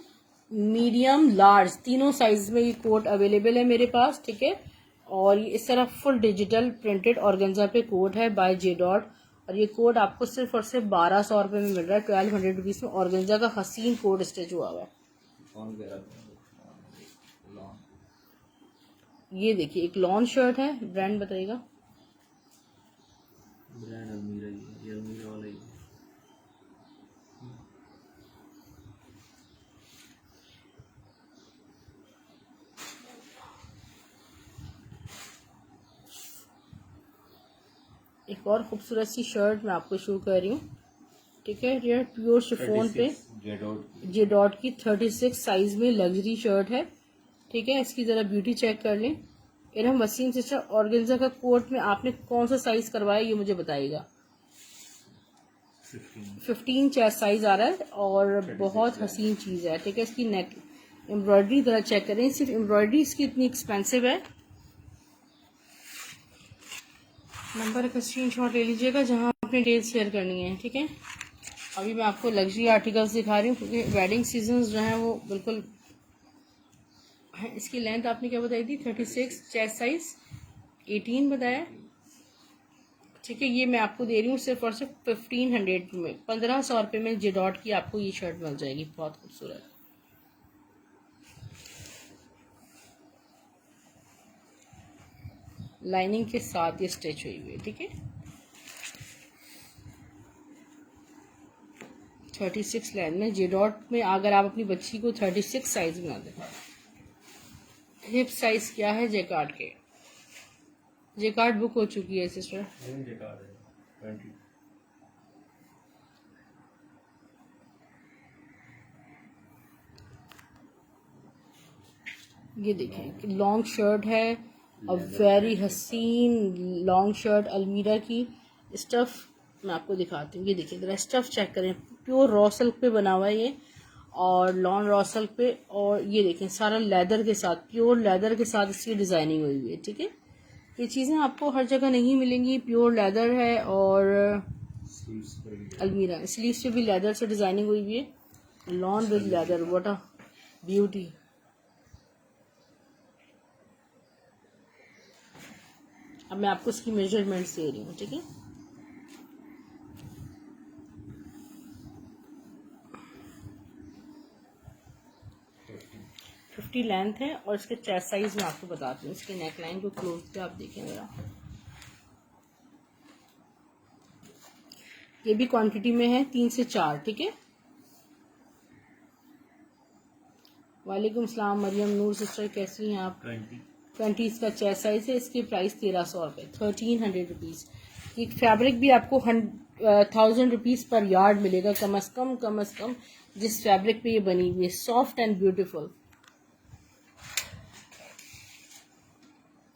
मीडियम, लार्ज, तीनों साइज में ये कोट अवेलेबल है मेरे पास, ठीक है। और ये इस तरह फुल डिजिटल प्रिंटेड ऑर्गेन्जा पे कोट है बाय जे डॉट, और ये कोट आपको सिर्फ और सिर्फ 1200 रुपये में मिल रहा है, 1200 रुपीज में ऑर्गेन्जा का हसीन कोट स्टिच हुआ हुआ है। कौन कह रहा था? लॉन। ये देखिए एक लॉन शर्ट है, ब्रांड बताइएगा। ब्रांड अलमीरा ही है, ये अलमीरा वाला ही है। एक और खूबसूरत सी शर्ट मैं आपको शो कर रही हूँ, ठीक है। ये प्योर शिफॉन पे जे डॉट की 36 साइज में लग्जरी शर्ट है, ठीक है। इसकी जरा ब्यूटी चेक कर लें। इरहम वसीम सिस्टर, ऑर्गेन्जा का कोट में आपने कौन सा साइज करवाया ये मुझे बताइएगा। 15 चेस्ट साइज आ रहा है और बहुत हसीन चीज है, ठीक है। इसकी नेक एम्ब्रॉयडरी जरा चेक करें, सिर्फ एम्ब्रॉयडरी इसकी इतनी एक्सपेंसिव है। नंबर का स्क्रीनशॉट ले लीजिएगा जहां आपने डिटेल्स शेयर करनी है, ठीक है। अभी मैं आपको लग्जरी आर्टिकल्स दिखा रही हूँ क्योंकि वेडिंग सीजन जो है वो बिल्कुल है। इसकी लेंथ आपने क्या बताई थी? 36, चेस्ट साइज 18 बताया, ठीक है। ये मैं आपको दे रही हूँ सिर्फ और सिर्फ 1500 में, 1500 रुपये में जे डॉट की आपको ये शर्ट मिल जाएगी, बहुत खूबसूरत। लाइनिंग के साथ ये स्टिच हुई हुई है, ठीक है। 36 लेंथ में जे डॉट में, अगर आप अपनी बच्ची को 36 साइज बना दें। हिप साइज क्या है जेकार्ड के? जेकार्ड बुक हो चुकी है सिस्टर। ये देखिए लॉन्ग शर्ट है और वेरी हसीन लॉन्ग शर्ट, अलमीरा की स्टफ मैं आपको दिखाती हूँ। ये देखिए जरा स्टफ चेक करें, प्योर रॉ सिल्क पे बना हुआ है ये, और लॉन रॉ सिल्क पे, और ये देखें सारा लेदर के साथ, प्योर लेदर के साथ इसकी डिजाइनिंग हुई हुई है, ठीक है। ये चीजें आपको हर जगह नहीं मिलेंगी, प्योर लेदर है। और अलमीरा स्लीव्स पे भी लेदर से डिजाइनिंग हुई हुई है, lawn with leather, what a beauty. अब मैं आपको इसकी मेजरमेंट्स दे रही हूँ, ठीक है। फिफ्टी लेंथ है और इसके चेस्ट साइज मैं आपको बताती हूँ। इसके नेक लाइन को क्लोज पे आप देखें जरा, ये भी क्वांटिटी में है 3 से 4, ठीक है। वालेकुम सलाम मरियम नूर सिस्टर, कैसी हैं आप? 20 का चेस्ट साइज है, इसकी प्राइस 1300 रुपये, 1300 रुपीज। ये फैब्रिक भी आपको 1000 रुपीज पर यार्ड मिलेगा कम अज कम जिस फैब्रिक पे ये बनी हुई है, सॉफ्ट एंड ब्यूटीफुल।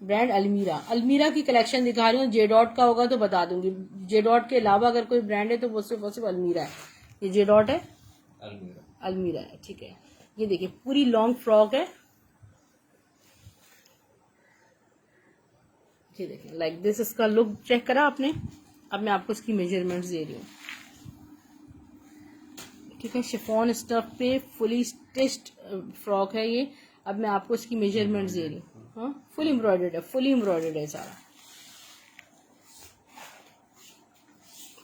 ब्रांड अलमीरा, अलमीरा की कलेक्शन दिखा रही हूँ। जे डॉट का होगा तो बता दूंगी, जे डॉट के अलावा अगर कोई ब्रांड है तो वो सिर्फ अलमीरा है। ये जे डॉट है, अलमीरा है, ठीक है। ये देखिए पूरी लॉन्ग फ्रॉक है, ये देखिए लाइक दिस। इसका लुक चेक करा आपने? अब मैं आपको इसकी मेजरमेंट्स दे रही हूँ। ठीक है, शिफॉन स्टफ पे फुली स्टिच्ड फ्रॉक है ये। अब मैं आपको इसकी मेजरमेंट्स दे रही हूँ। हाँ, फुल एम्ब्रॉयडर्ड है, फुल एम्ब्रॉयडर्ड है सारा।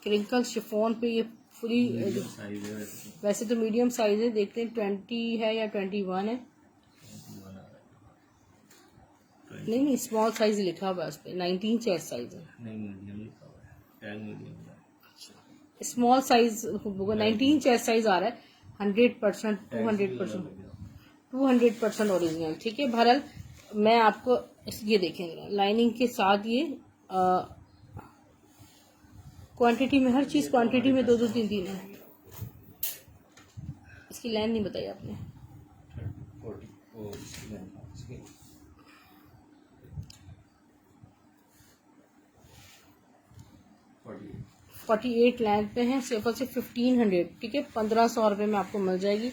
क्रिंकल शिफॉन पे ये फुली, मीडियम साइज है वैसे तो। वैसे तो मीडियम साइज है, देखते हैं 20 है या 21 है। 21 आ रहा है। नहीं नहीं, स्मॉल साइज लिखा हुआ है उस पर, 19 चेस्ट साइज है। नहीं, मीडियम लिखा हुआ है, टैग मीडियम है। स्मॉल साइज होगा, 19 चेस्ट साइज आ रहा है। 100%, टैग्स भी 200%, अलग लगे होंगे। 200% ओरिजिनल। ठीक है, बहरहाल मैं आपको ये देखेंगे लाइनिंग के साथ ये क्वांटिटी में, हर चीज क्वांटिटी में 2-2, 3-3 है। इसकी लेंथ नहीं बताई आपने। 40 वो इसकी लेंथ है, इसकी 48। 48 लेंथ पे है, सिर्फ और सिर्फ 1500। ठीक है, 1500 रुपये में आपको मिल जाएगी।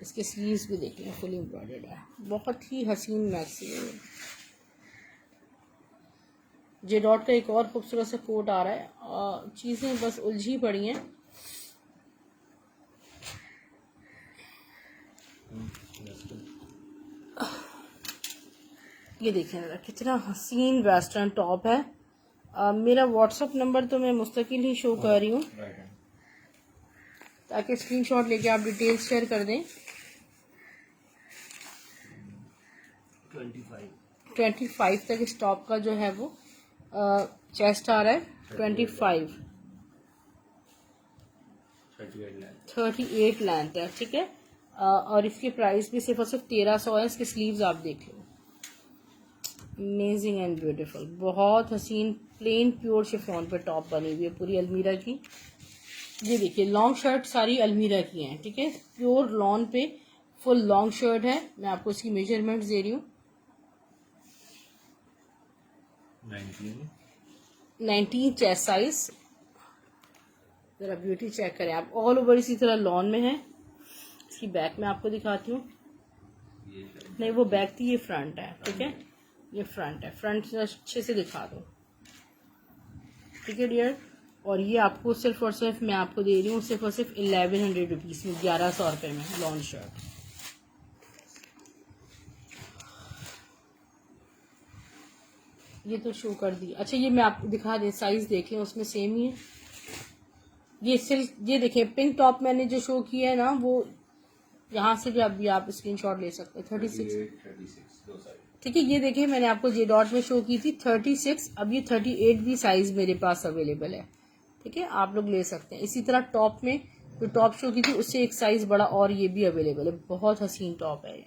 इसके स्लीव्स भी देख लें, फुल एम्ब्रॉयडर्ड है, बहुत ही हसीन मैक्सी है ये। जे डॉट का एक और खूबसूरत सा कोट आ रहा है, और चीज़ें बस उलझी पड़ी हैं। ये देखें जरा, कितना हसीन वेस्टर्न टॉप है। मेरा व्हाट्सअप नंबर तो मैं मुस्तकिल ही शो कर रही हूँ, राइट हैंड ताकि स्क्रीनशॉट लेके आप डिटेल्स शेयर कर दें। 25 25 तक इस टॉप का जो है वो चेस्ट आ रहा है। 25 38 लेंथ 38 लेंथ है। ठीक है, और इसकी प्राइस भी सिर्फ और सिर्फ 1300 है। इसके स्लीव्स आप देख लो, अमेजिंग एंड ब्यूटीफुल, बहुत हसीन प्लेन प्योर शिफॉन पे टॉप बनी हुई है पूरी अलमीरा की। ये देखिए, लॉन्ग शर्ट सारी अलमीरा की हैं। ठीक है, प्योर लॉन पे फुल लॉन्ग शर्ट है। मैं आपको इसकी मेजरमेंट्स दे रही हूँ। 19 चेस्ट साइज। जरा ब्यूटी चेक करें आप, ऑल ओवर इसी तरह लॉन में है। इसकी बैक में आपको दिखाती हूँ। नहीं, वो बैक थी, ये फ्रंट है। ठीक है, ये फ्रंट है, फ्रंट से अच्छे से दिखा दो। ठीक है डियर, और ये आपको सिर्फ और सिर्फ मैं आपको दे रही हूँ सिर्फ और सिर्फ 1100 रुपीज़ में, 1100 रुपये में लॉन्ग शर्ट। ये तो शो कर दी। अच्छा, ये मैं आपको दिखा दें, साइज देख लें, उसमें सेम ही है। ये सिल्क, ये देखें पिंक टॉप मैंने जो शो किया है ना, वो यहाँ से भी अभी आप स्क्रीनशॉट ले सकते हैं। 36, 36 दो साइड। ठीक है, ये देखिए मैंने आपको जे डॉट में शो की थी 36, अब ये 38 भी साइज मेरे पास अवेलेबल है। ठीक है, आप लोग ले सकते हैं। इसी तरह टॉप में जो टॉप शो की थी उससे एक साइज बड़ा और ये भी अवेलेबल है। बहुत हसीन टॉप है ये।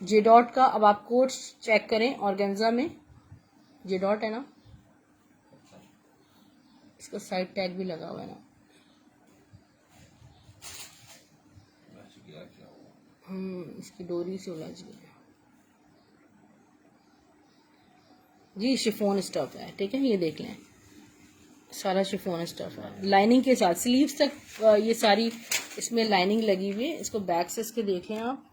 जे डॉट का अब आप कोट चेक करें, ऑर्गेन्जा में जे डॉट है ना, इसका साइड टैग भी लगा हुआ है ना। इसकी डोरी से उलझ गई जी। शिफॉन स्टफ है। ठीक है, ये देख लें, सारा शिफॉन स्टफ है लाइनिंग के साथ, स्लीव्स तक ये सारी इसमें लाइनिंग लगी हुई है। इसको बैक से इसके देख लें आप,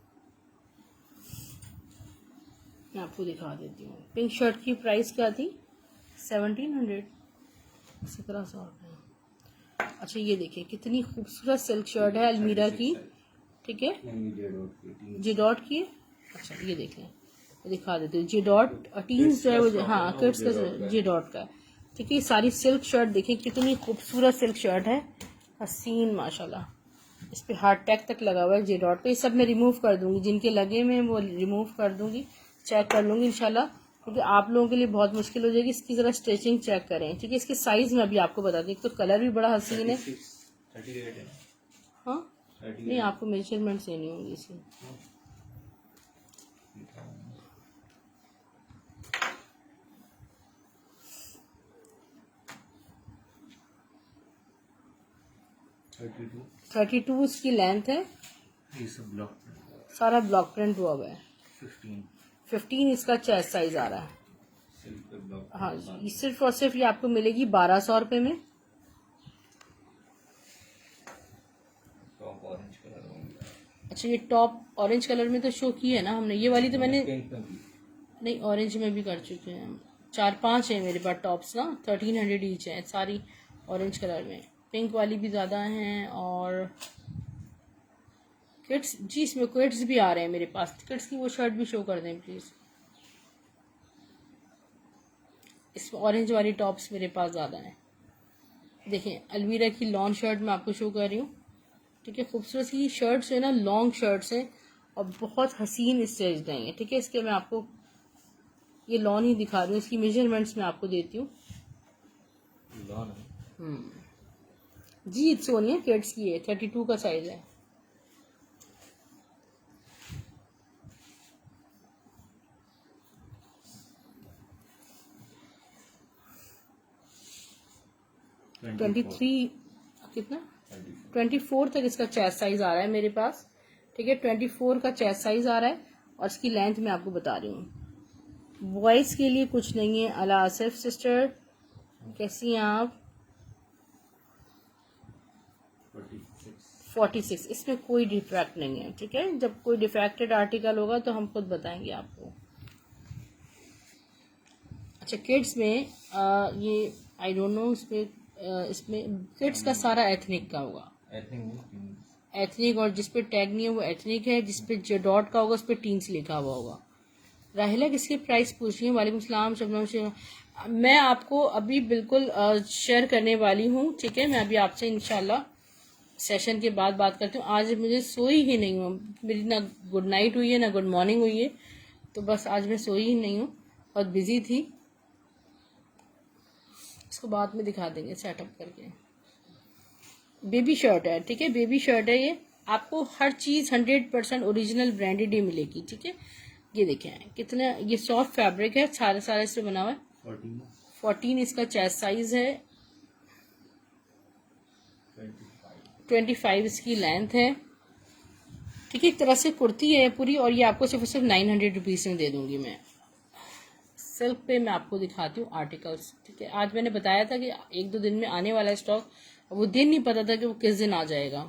मैं आपको दिखा देती हूँ। पिंक शर्ट की प्राइस क्या थी? 1700, 1700 रुपये। अच्छा, ये देखिए कितनी खूबसूरत सिल्क शर्ट है अलमीरा की। ठीक है, जे डॉट की। अच्छा, ये देख लें, दिखा देती हूँ। जे डॉट टीन्स जो है वो, हाँ किड्स का जे डॉट का। ठीक है, सारी सिल्क शर्ट देखिए कितनी खूबसूरत सिल्क शर्ट है, हसीन माशाल्लाह। इस पे हार्ट टैग तक लगा हुआ है जे डॉट पे। ये सब मैं रिमूव कर दूंगी, जिनके लगे में वो रिमूव कर दूंगी, चेक कर लूंगी इंशाल्लाह, क्योंकि आप लोगों के लिए बहुत मुश्किल हो जाएगी। इसकी जरा स्टिचिंग चेक करें। ठीक है, इसके साइज में अभी आपको बता दें, तो कलर भी बड़ा हसीन है। 38 है। हाँ, नहीं आपको मेजरमेंट देनी होंगी इसकी। थर्टी टू इसकी लेंथ है। ये सब ब्लॉक प्रिंट, सारा ब्लॉक प्रिंट हुआ हुआ है। 15 इसका चेस्ट साइज आ रहा है। सिल्क पे ब्लॉक। हाँ, ये सिर्फ और सिर्फ ये आपको मिलेगी 1200 रुपये में। टॉप ऑरेंज कलर होंगे। अच्छा, ये टॉप ऑरेंज कलर में तो शो की है ना हमने, ये वाली तो मैंने, पिंक में भी नहीं, ऑरेंज में भी कर चुके हैं हम। 4-5 हैं मेरे पास टॉप्स ना, 1300 ईच है सारी ऑरेंज कलर में। पिंक वाली भी ज़्यादा हैं और किड्स जी, इसमें किड्स भी आ रहे हैं मेरे पास। किड्स की वो शर्ट भी शो कर दें प्लीज़। इसमें ऑरेंज वाली टॉप्स मेरे पास ज़्यादा हैं। देखें, अलमीरा की लॉन शर्ट मैं आपको शो कर रही हूँ, ठीक है। खूबसूरत सी शर्ट्स है ना, लॉन्ग शर्ट्स हैं और बहुत हसीन स्टेज हैं, ठीक है। इसके मैं आपको ये लॉन ही दिखा रही हूँ, इसकी मेजरमेंट्स मैं आपको देती हूँ। लॉन है। जी, सोनिया किड्स की है, 32 का साइज है। ट्वेंटी 23 कितना 24 तक इसका चेस्ट साइज आ रहा है मेरे पास, ठीक है। 24 का चेस्ट साइज आ रहा है और इसकी लेंथ मैं आपको बता रही हूँ। बॉयज के लिए कुछ नहीं है। अला आसिफ सिस्टर, कैसी हैं आप? 46। इसमें कोई डिफेक्ट नहीं है, ठीक है। जब कोई डिफेक्टेड आर्टिकल होगा तो हम खुद बताएंगे आपको। अच्छा, किड्स में ये आई डोंट नो, इसमें किड्स का सारा एथनिक का होगा। एथनिक, और जिसपे टैग नहीं है वो एथनिक है, जिसपे जो डॉट का होगा उस पर टीन्स लिखा हुआ होगा। राहिला किसकी प्राइस पूछ रही है? वालेकुम सलाम शबनम से। मैं आपको अभी बिल्कुल शेयर करने वाली हूँ, ठीक है। मैं अभी आपसे इंशाल्लाह सेशन के बाद बात करती हूँ। आज मुझे सोई ही नहीं हूँ, मेरी ना गुड नाइट हुई है ना गुड मॉर्निंग हुई है, तो बस आज मैं सोई ही नहीं हूँ, बहुत बिजी थी। इसको बाद में दिखा देंगे सेटअप करके। बेबी शर्ट है, ठीक है, बेबी शर्ट है ये। आपको हर चीज़ 100% ओरिजिनल ब्रांडेड ही मिलेगी, ठीक है। ये देखें कितना ये सॉफ्ट फैब्रिक है, सारा इससे बना हुआ है। 14 इसका चेस्ट साइज है, 25 इसकी लेंथ है, ठीक है। एक तरह से कुर्ती है पूरी, और ये आपको सिर्फ 900 रुपीज़ में दे दूंगी मैं। सिल्क पे मैं आपको दिखाती हूँ आर्टिकल्स, ठीक है। आज मैंने बताया था कि 1-2 दिन में आने वाला स्टॉक, वो दिन नहीं पता था कि वो किस दिन आ जाएगा।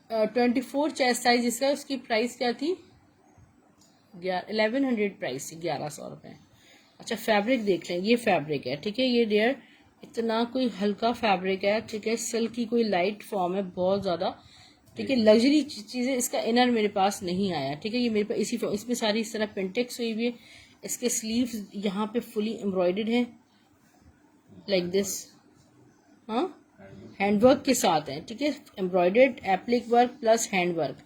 24 चेस्ट साइज इसका, उसकी प्राइस क्या थी? 1100 प्राइस थी, 1100 रुपये। अच्छा, फैब्रिक देख लें, ये फैब्रिक है, ठीक है। ये डियर इतना कोई हल्का फैब्रिक है, ठीक है। सिल्क की कोई लाइट फॉर्म है, बहुत ज़्यादा, ठीक है। लग्जरी चीज़ें, इसका इनर मेरे पास नहीं आया, ठीक है। ये मेरे पास इसमें सारी इस तरह पेंटेक्स हुई हुई है। इसके स्लीव्स यहाँ पे फुली एम्ब्रॉयडर्ड है लाइक दिस, हाँ, हैंडवर्क के साथ है, ठीक है। Embroidered applique work plus handwork.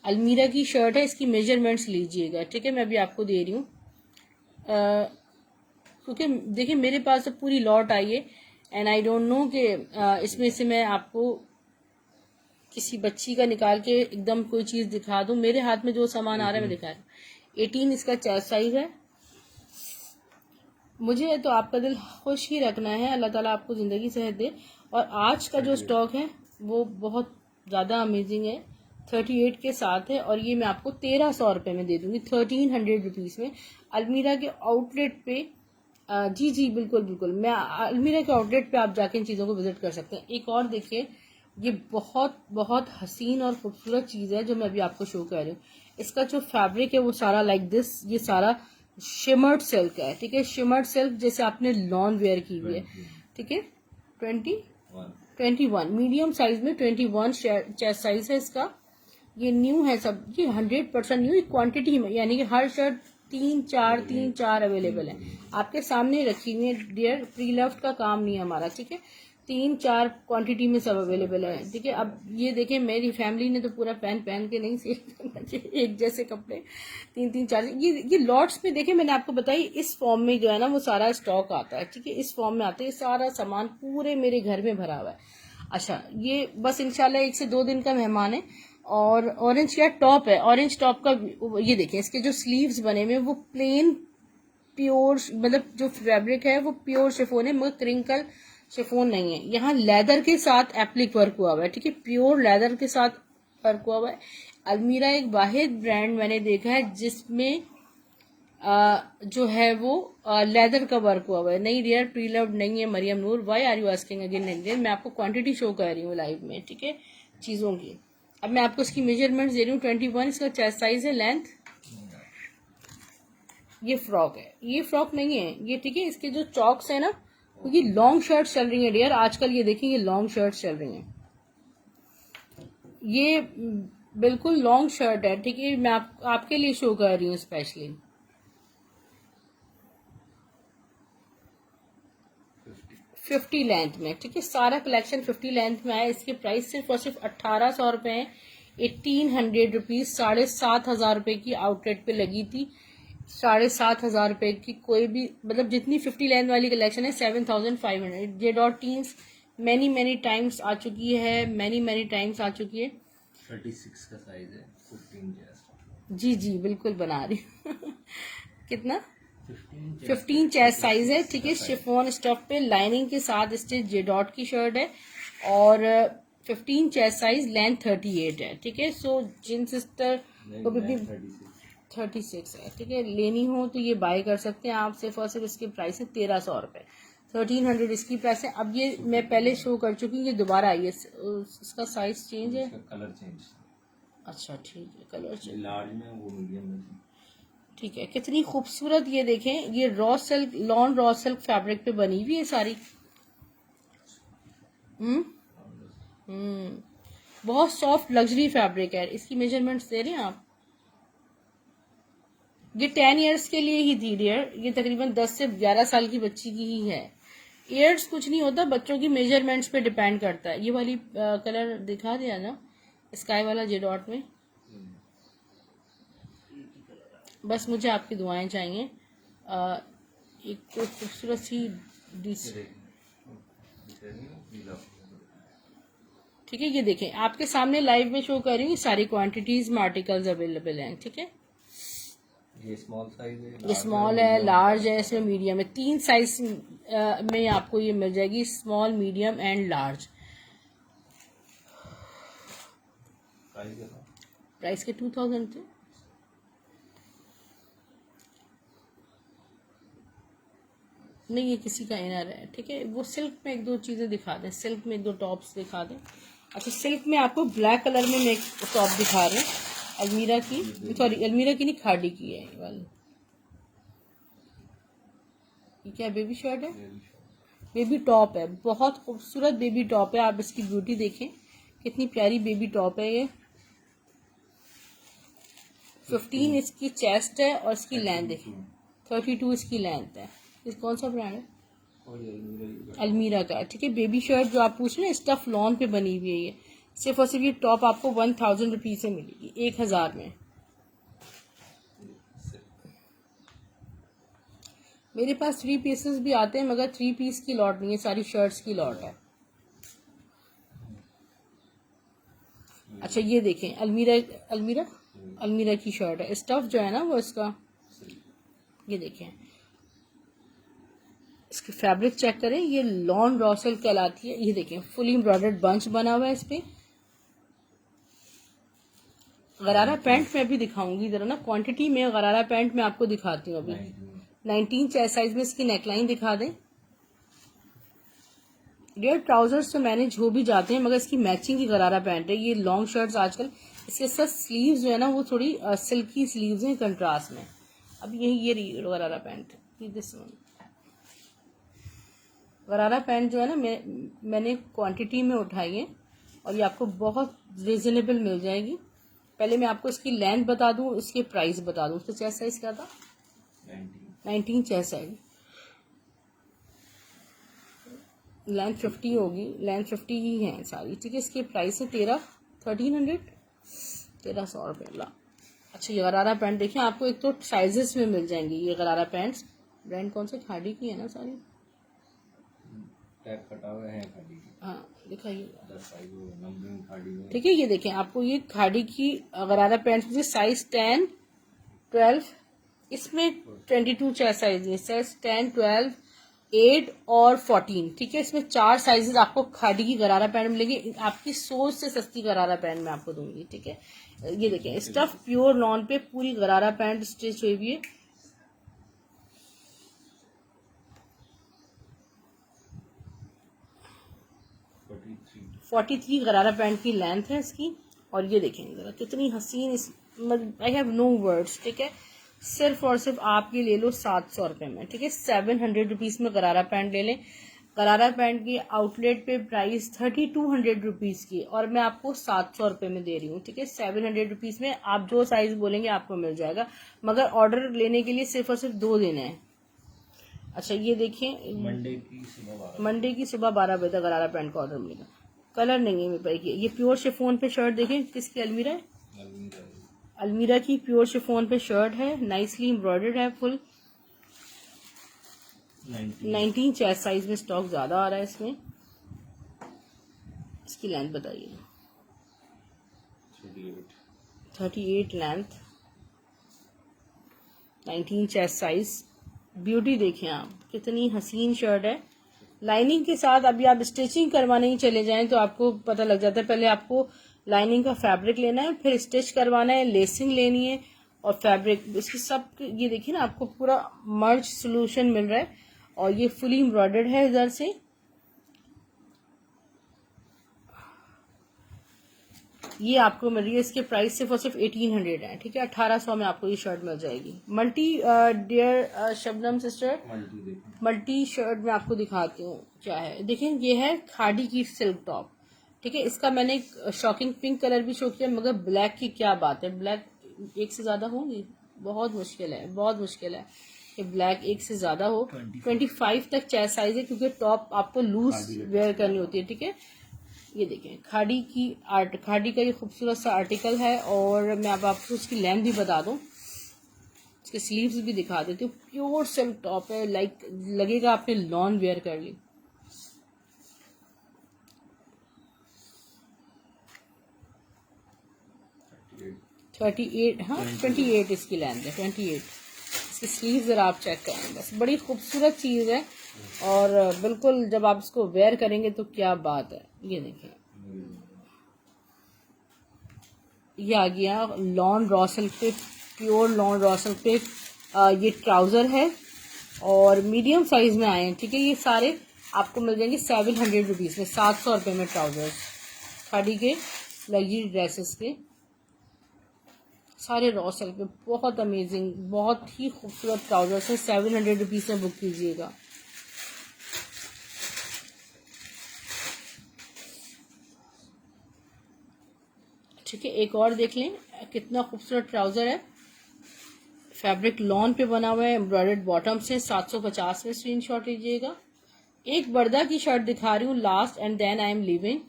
अलमीरा की शर्ट है, इसकी मेजरमेंट्स लीजिएगा, ठीक है। मैं अभी आपको दे रही हूँ, क्योंकि देखिए मेरे पास तो पूरी लॉट आई है, एंड आई डोंट नो कि इसमें से मैं आपको किसी बच्ची का निकाल के एकदम कोई चीज़ दिखा दूँ। मेरे हाथ में जो सामान आ रहा है मैं दिखा रही हूँ। 18 इसका चेस्ट साइज है। मुझे तो आपका दिल खुश ही रखना है, अल्लाह ताला आपको ज़िंदगी सेहत दे। और आज का जो स्टॉक है वो बहुत ज़्यादा अमेजिंग है, 38 के साथ है, और ये मैं आपको 1300 रुपये में दे दूंगी, 1300 रुपीज़ में। अलमीरा के आउटलेट पे जी बिल्कुल बिल्कुल, मैं अलमीरा के आउटलेट पे आप जाके इन चीज़ों को विजिट कर सकते हैं। एक और देखिए, ये बहुत बहुत हसीन और खूबसूरत चीज़ है जो मैं अभी आपको शो कर रही हूँ। इसका जो फैब्रिक है वो सारा लाइक दिस, ये सारा शिमर्ड सिल्क है, ठीक है। शिमर्ड सिल्क जैसे आपने लॉन वेयर की हुई है, ठीक है। 21 मीडियम साइज में 21 चेस्ट साइज है इसका। ये न्यू है सब, ये 100% न्यू क्वांटिटी में, यानी कि हर शर्ट 3-4 अवेलेबल है। आपके सामने रखी हुई है डियर, प्री लव्ड का काम नहीं है हमारा, ठीक है। 3-4 क्वांटिटी में सब अवेलेबल है, ठीक है। अब ये देखें, मेरी फैमिली ने तो पूरा पहन के नहीं सिए एक जैसे कपड़े, 3-4 ये लॉट्स में देखें। मैंने आपको बताई इस फॉर्म में जो है ना वो सारा स्टॉक आता है, ठीक है। इस फॉर्म में आता है, सारा सामान पूरे मेरे घर में भरा हुआ है। अच्छा, ये बस इंशाल्लाह 1 से 2 दिन का मेहमान है। और ऑरेंज का टॉप है, ऑरेंज टॉप का ये देखें, इसके जो स्लीव्स बने हुए वो प्लेन प्योर, मतलब जो फैब्रिक है वो प्योर शिफोन है, मगर क्रिंकल शिफोन नहीं है। यहाँ लेदर के साथ एप्लिक वर्क हुआ हुआ है, ठीक है। प्योर लेदर के साथ वर्क हुआ हुआ है। अलमीरा एक वाहिद ब्रांड मैंने देखा है जिसमें जो है वो लेदर का वर्क हुआ हुआ है। नहीं डियर, प्री लव्ड नहीं है Mariyam Noor, why are you asking again and again. मैं आपको क्वांटिटी शो कर रही हूँ लाइव में, ठीक है, चीज़ों की। अब मैं आपको इसकी मेजरमेंट्स दे रही हूँ। 21 इसका चेस्ट साइज है, लेंथ ये फ्रॉक है, ये फ्रॉक नहीं है ये, ठीक है। इसके जो चॉक्स है ना, क्योंकि लॉन्ग शर्ट चल रही है डियर आजकल, ये देखिए ये लॉन्ग शर्ट चल रही हैं, ये बिल्कुल लॉन्ग शर्ट है, ठीक है। मैं आपके लिए शो कर रही हूँ स्पेशली। 50 लेंथ में, ठीक है। सारा कलेक्शन 50 लेंथ में है। इसकी प्राइस सिर्फ और सिर्फ 1800 रुपए है, 1800 रुपीज। 7500 रुपए की आउटलेट पे लगी थी, 7500 रुपए की कोई भी, मतलब जितनी 50 लेंथ वाली कलेक्शन है 7500। J dot teens many times आ चुकी है, मैनी टाइम्स आ चुकी है। 36 का साइज है, 15 चेस्ट। जी जी बिल्कुल बना रही हूँ। कितना? 15 15 चेस्ट साइज है, ठीक है। शिफॉन स्टफ पे लाइनिंग के साथ स्टिच जे डॉट की शर्ट है और 15 चेस्ट साइज, लेंथ 38 है, ठीक है। सो जिन सिस्टर को भी 36 है, ठीक है, लेनी हो तो ये बाय कर सकते हैं आप। सिर्फ और सिर्फ इसकी प्राइस है 1300 रुपए, 1300 इसकी प्राइस है। अब ये मैं पहले शो कर चुकी हूँ, ये दोबारा आई है, इसका साइज चेंज है। कलर चेंज, अच्छा ठीक है, कलर चेंज, लार्ज में वो मीडियम में थी। ठीक है। कितनी खूबसूरत, ये देखें, ये raw silk, lawn raw silk fabric पे बनी हुई है सारी। बहुत सॉफ्ट लग्जरी फैब्रिक है। इसकी मेजरमेंट्स दे रहे हैं आप? ये 10 इयर्स के लिए ही थी डियर, ये तकरीबन 10 से 11 साल की बच्ची की ही है। ईयर्स कुछ नहीं होता, बच्चों की मेजरमेंट्स पे डिपेंड करता है। ये वाली कलर दिखा दिया ना, स्काई वाला जे डॉट में। बस मुझे आपकी दुआएं चाहिए। एक तो खूबसूरत सी ठीक है, ये देखें आपके सामने लाइव में शो कर रही हूँ, सारी क्वांटिटीज में आर्टिकल्स अवेलेबल हैं, ठीक है। ये स्मॉल साइज है, ये स्मॉल है, लार्ज है, इसमें मीडियम है। 3 साइज में आपको ये मिल जाएगी, small, medium and large. Price के 2000 थे। नहीं ये किसी का इनर है, ठीक है। वो सिल्क में एक दो चीजें दिखा दें, सिल्क में एक दो टॉप्स दिखा दें। अच्छा सिल्क में आपको ब्लैक कलर में मैं एक टॉप दिखा रही हूँ, अलमीरा की, सॉरी अलमीरा की नहीं, खाड़ी की है ये वाली। ये क्या बेबी शर्ट है, बेबी टॉप है, बहुत खूबसूरत बेबी टॉप है। आप इसकी ब्यूटी देखें, कितनी प्यारी बेबी टॉप है ये। 15 इसकी चेस्ट है और इसकी लेंथ देखें, 32 इसकी लेंथ है। इस कौन सा ब्रांड है? अलमीरा का, ठीक है। बेबी शर्ट जो आप पूछ रहे हैं, स्टफ लॉन पे बनी हुई है ये। सिर्फ और सिर्फ ये टॉप आपको 1000 रुपीज से मिलेगी, 1000 में। मेरे पास 3 पीसेस भी आते हैं, मगर 3 पीस की लॉट नहीं है, सारी शर्ट्स की लॉट है। अच्छा ये देखें, अलमीरा की शर्ट है, स्टफ जो है ना वो इसका, ये देखें, इसकी फैब्रिक चेक करें, ये लॉन रॉ सिल्क कहलाती है। ये देखें फुली एम्ब्रॉयडर्ड बंच बना हुआ है इस पे। गरारा पैंट में भी दिखाऊंगी जरा ना, क्वांटिटी में गरारा पैंट में आपको दिखाती हूँ। अभी 19 चेस्ट साइज में इसकी नेकलाइन दिखा दें। डियर ट्राउजर्स तो मैनेज हो भी जाते हैं, मगर इसकी मैचिंग की गरारा पैंट है। ये लॉन्ग शर्ट्स आजकल, इसके साथ स्लीव्स जो है ना वो थोड़ी सिल्की स्लीव्स हैं कंट्रास्ट में। अब यही ये गरारा पैंट, दिस वन गरारा पैंट जो है ना, मैंने क्वांटिटी में उठाई है और ये आपको बहुत रिजनेबल मिल जाएगी। पहले मैं आपको इसकी लेंथ बता दूं, इसके प्राइस बता दूं। उसका चेस्ट साइज क्या था? 19 चेस्ट साइज, लेंथ 50 होगी, लेंथ 50 ही है सारी, ठीक है। इसके प्राइस है 1300 रुपये ला। अच्छा ये गरारा पैंट देखिए, आपको एक तो साइजेस में मिल जाएंगी ये गरारा पैंट्स। ब्रांड कौन से? खाड़ी की है ना सारी, टैग कटा हुआ है खाड़ी की। हाँ दिखाइए, खाड़ी में, ठीक है। ये देखें आपको ये खाड़ी की गरारा पैंट्स में साइज 10, 12, इसमें 22 चेस्ट साइज है, साइज 10, 12, 8 और 14, ठीक है। इसमें 4 साइजेस आपको खाड़ी की गरारा पैंट मिलेगी। आपकी सोच से सस्ती गरारा पैंट मैं आपको दूंगी, ठीक है। ये देखें स्टफ प्योर लॉन पे पूरी गरारा पैंट स्टिच हुई हुई है। फोर्टी 43 गरारा पैंट की लेंथ है इसकी। और ये देखें जरा कितनी हसीन, आई हैव नो वर्ड्स, ठीक है। सिर्फ और सिर्फ आप ये ले लो 700 रुपये में, ठीक है। 700 रुपीज़ में गरारा पैंट ले लें। गरारा पैंट की आउटलेट पे प्राइस 3200 रुपीज़ की, और मैं आपको 700 रुपये में दे रही हूँ, ठीक है। 700 रुपीज़ में आप जो साइज बोलेंगे आपको मिल जाएगा, मगर ऑर्डर लेने के लिए सिर्फ और सिर्फ 2 दिन है। अच्छा ये देखिए, मंडे की सुबह 12 बजे तक गरारा पैंट का ऑर्डर मिलेगा। कलर नहीं है मेरे पास। ये प्योर शिफॉन पे शर्ट देखें, किसकी अलमीरा है, अलमीरा की प्योर शिफॉन पे शर्ट है, नाइसली एम्ब्रॉयडर्ड है, फुल 19 चेस्ट साइज में स्टॉक ज्यादा आ रहा है इसमें। इसकी लेंथ बताइए। 38 लेंथ, 19 चेस्ट साइज। ब्यूटी देखें आप, कितनी हसीन शर्ट है। लाइनिंग के साथ अभी आप स्टिचिंग करवाने ही चले जाएं तो आपको पता लग जाता है। पहले आपको लाइनिंग का फैब्रिक लेना है, फिर स्टिच करवाना है, लेसिंग लेनी है और फैब्रिक, इसकी सब ये देखिए ना, आपको पूरा मर्ज सोल्यूशन मिल रहा है। और ये फुली एम्ब्रॉयडर्ड है इधर से। ये आपको मिल रही है, इसके प्राइस सिर्फ और सिर्फ 1800 है, ठीक है। 1800 में आपको ये शर्ट मिल जाएगी। Multi dear Shabnam sister, multi shirt मैं आपको दिखाती हूँ क्या है। देखें, ये है खादी की सिल्क टॉप, ठीक है। इसका मैंने एक शॉकिंग पिंक कलर भी शो किया, मगर ब्लैक की क्या बात है, ब्लैक एक से ज्यादा होंगी, बहुत मुश्किल है, बहुत मुश्किल है कि ब्लैक एक से ज्यादा हो। 25 तक चेस्ट साइज है, क्योंकि टॉप आपको लूज वेयर करनी होती है, ठीक है। ये देखें, खादी का ये खूबसूरत सा आर्टिकल है। और मैं अब आपको उसकी लेंथ भी बता दूं, इसके स्लीव्स भी दिखा देती हूँ। प्योर सिल्क टॉप है, लाइक लगेगा आपने लॉन वेयर कर ली। हाँ 28 इसकी लेंथ है, 28। इसकी स्लीव जरा आप चेक करें, बस बड़ी खूबसूरत चीज है। और बिल्कुल जब आप इसको वेयर करेंगे तो क्या बात है। ये देखिए, ये आ गया लॉन रॉ सिल्क पे, प्योर लॉन रॉ सिल्क पे। ये ट्राउजर है और मीडियम साइज में आए हैं, ठीक है। ये सारे आपको मिल जाएंगे 700 रुपीज में, 700 रुपये में ट्राउजर खादी के लग्जरी ड्रेसेस के, सारे रॉ सिल्क पे। बहुत अमेजिंग, बहुत ही खूबसूरत ट्राउजर्स है। 700 रुपीज में बुक कीजिएगा। ठीक है, एक और देख लें, कितना खूबसूरत ट्राउजर है। फैब्रिक लॉन पे बना हुआ है, एम्ब्रॉयडर्ड बॉटम से। 750 में स्क्रीनशॉट लीजिएगा। एक बर्दा की शर्ट दिखा रही हूँ last, and then I am living.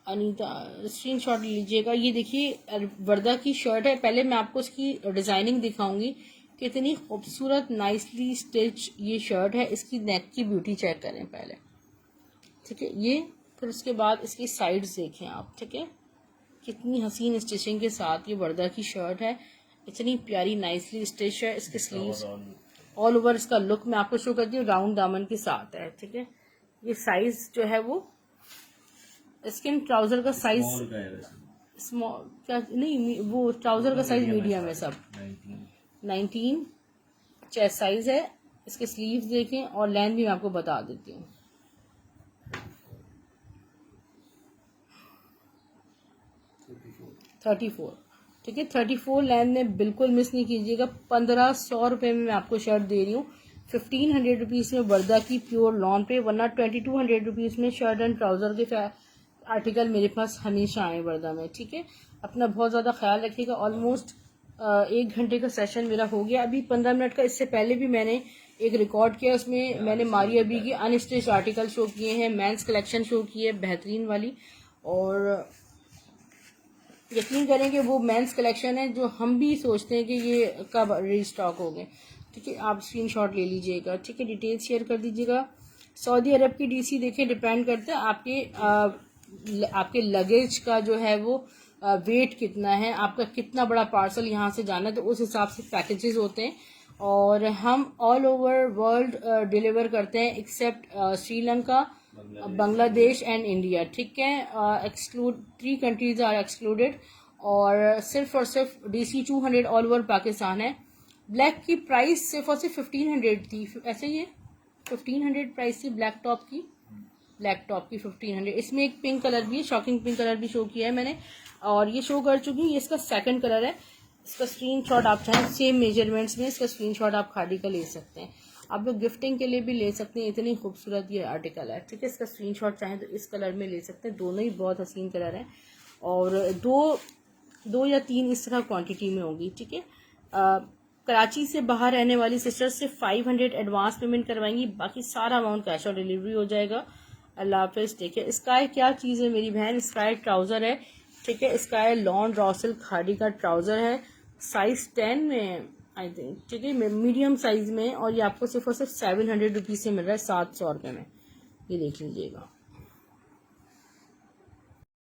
Anita, screenshot लीजिएगा। ये देखिए वर्दा की शर्ट है। पहले मैं आपको इसकी डिजाइनिंग दिखाऊंगी, कितनी खूबसूरत नाइसली स्टिच ये शर्ट है। इसकी नेक की ब्यूटी चेक करें पहले, ठीक है। ये फिर उसके बाद इसकी साइड्स देखें आप, ठीक है। कितनी हसीन स्टिचिंग के साथ ये वर्दा की शर्ट है, इतनी प्यारी नाइसली स्टिच है। इसके स्लीव्स ऑल ओवर, इसका लुक मैं आपको शो करती हूँ, राउंड दामन के साथ है, ठीक है। ये साइज जो है वो स्किन ट्राउजर का साइज स्मॉल क्या नहीं, वो ट्राउजर का साइज मीडियम है सब। 19 चेस्ट साइज है। इसके स्लीव्स देखें और लेंथ भी मैं आपको बता देती हूँ। थर्टी फोर, ठीक है। 34 लेंथ में बिल्कुल मिस नहीं कीजिएगा। 1500 रुपये में मैं आपको शर्ट दे रही हूँ। 1500 रुपीज़ में वर्दा की प्योर लॉन पे, वरना 2200 रुपीज़ में शर्ट एंड ट्राउजर के आर्टिकल मेरे पास हमेशा आए वर्दा में, ठीक है। अपना बहुत ज़्यादा ख्याल रखिएगा। ऑलमोस्ट 1 घंटे का सेशन मेरा हो गया, अभी 15 मिनट का। इससे पहले भी मैंने एक रिकॉर्ड किया, उसमें मैंने मारिया बी की अनस्टिच आर्टिकल शो किए हैं, मेंस कलेक्शन शो की है बेहतरीन वाली। और यकीन करें कि वो मेंस कलेक्शन है जो हम भी सोचते हैं कि ये कब रीस्टॉक हो गए, ठीक है। आप स्क्रीनशॉट ले लीजिएगा, ठीक है। डिटेल शेयर कर दीजिएगा। सऊदी अरब की डीसी देखें, डिपेंड करता है आपके लगेज का जो है वो वेट कितना है, आपका कितना बड़ा पार्सल यहाँ से जाना है, तो उस हिसाब से पैकेजेस होते हैं। और हम ऑल ओवर वर्ल्ड डिलीवर करते हैं except Sri Lanka, Bangladesh and India, ठीक है। Exclude 3 countries are excluded. और सिर्फ DC 200 ऑल ओवर पाकिस्तान है। ब्लैक की प्राइस सिर्फ और सिर्फ 1500 थी, ऐसे ही है। 1500 प्राइस थी ब्लैक टॉप की, 1500। इसमें एक पिंक कलर भी है, शॉकिंग पिंक कलर भी शो किया है मैंने, और ये शो कर चुकी हूँ। ये इसका सेकंड कलर है। इसका स्क्रीनशॉट आप चाहें सेम मेजरमेंट्स में इसका स्क्रीनशॉट आप खादी का ले सकते हैं। आप लोग गिफ्टिंग के लिए भी ले सकते हैं, इतनी खूबसूरत ये आर्टिकल है। ठीक है, इसका स्क्रीनशॉट चाहें तो इस कलर में ले सकते हैं, दोनों ही बहुत हसीन कलर हैं और दो या तीन इस तरह क्वांटिटी में होगी। ठीक है, कराची से बाहर रहने वाली सिस्टर्स से 500 एडवांस पेमेंट करवाएंगी, बाकी सारा अमाउंट कैश ऑन डिलीवरी हो जाएगा। अल्लाह हाफिज़। ठीक है, स्काई क्या चीज़ है मेरी बहन, स्काई ट्राउज़र है। ठीक है, स्काई लॉन रॉसल खादी का ट्राउज़र है, साइज 10 में है आई थिंक। ठीक है, मीडियम साइज में, और ये आपको सिर्फ और सिर्फ 700 रुपीज़ से मिल रहा है, 700 रुपये में। ये देख लीजिएगा।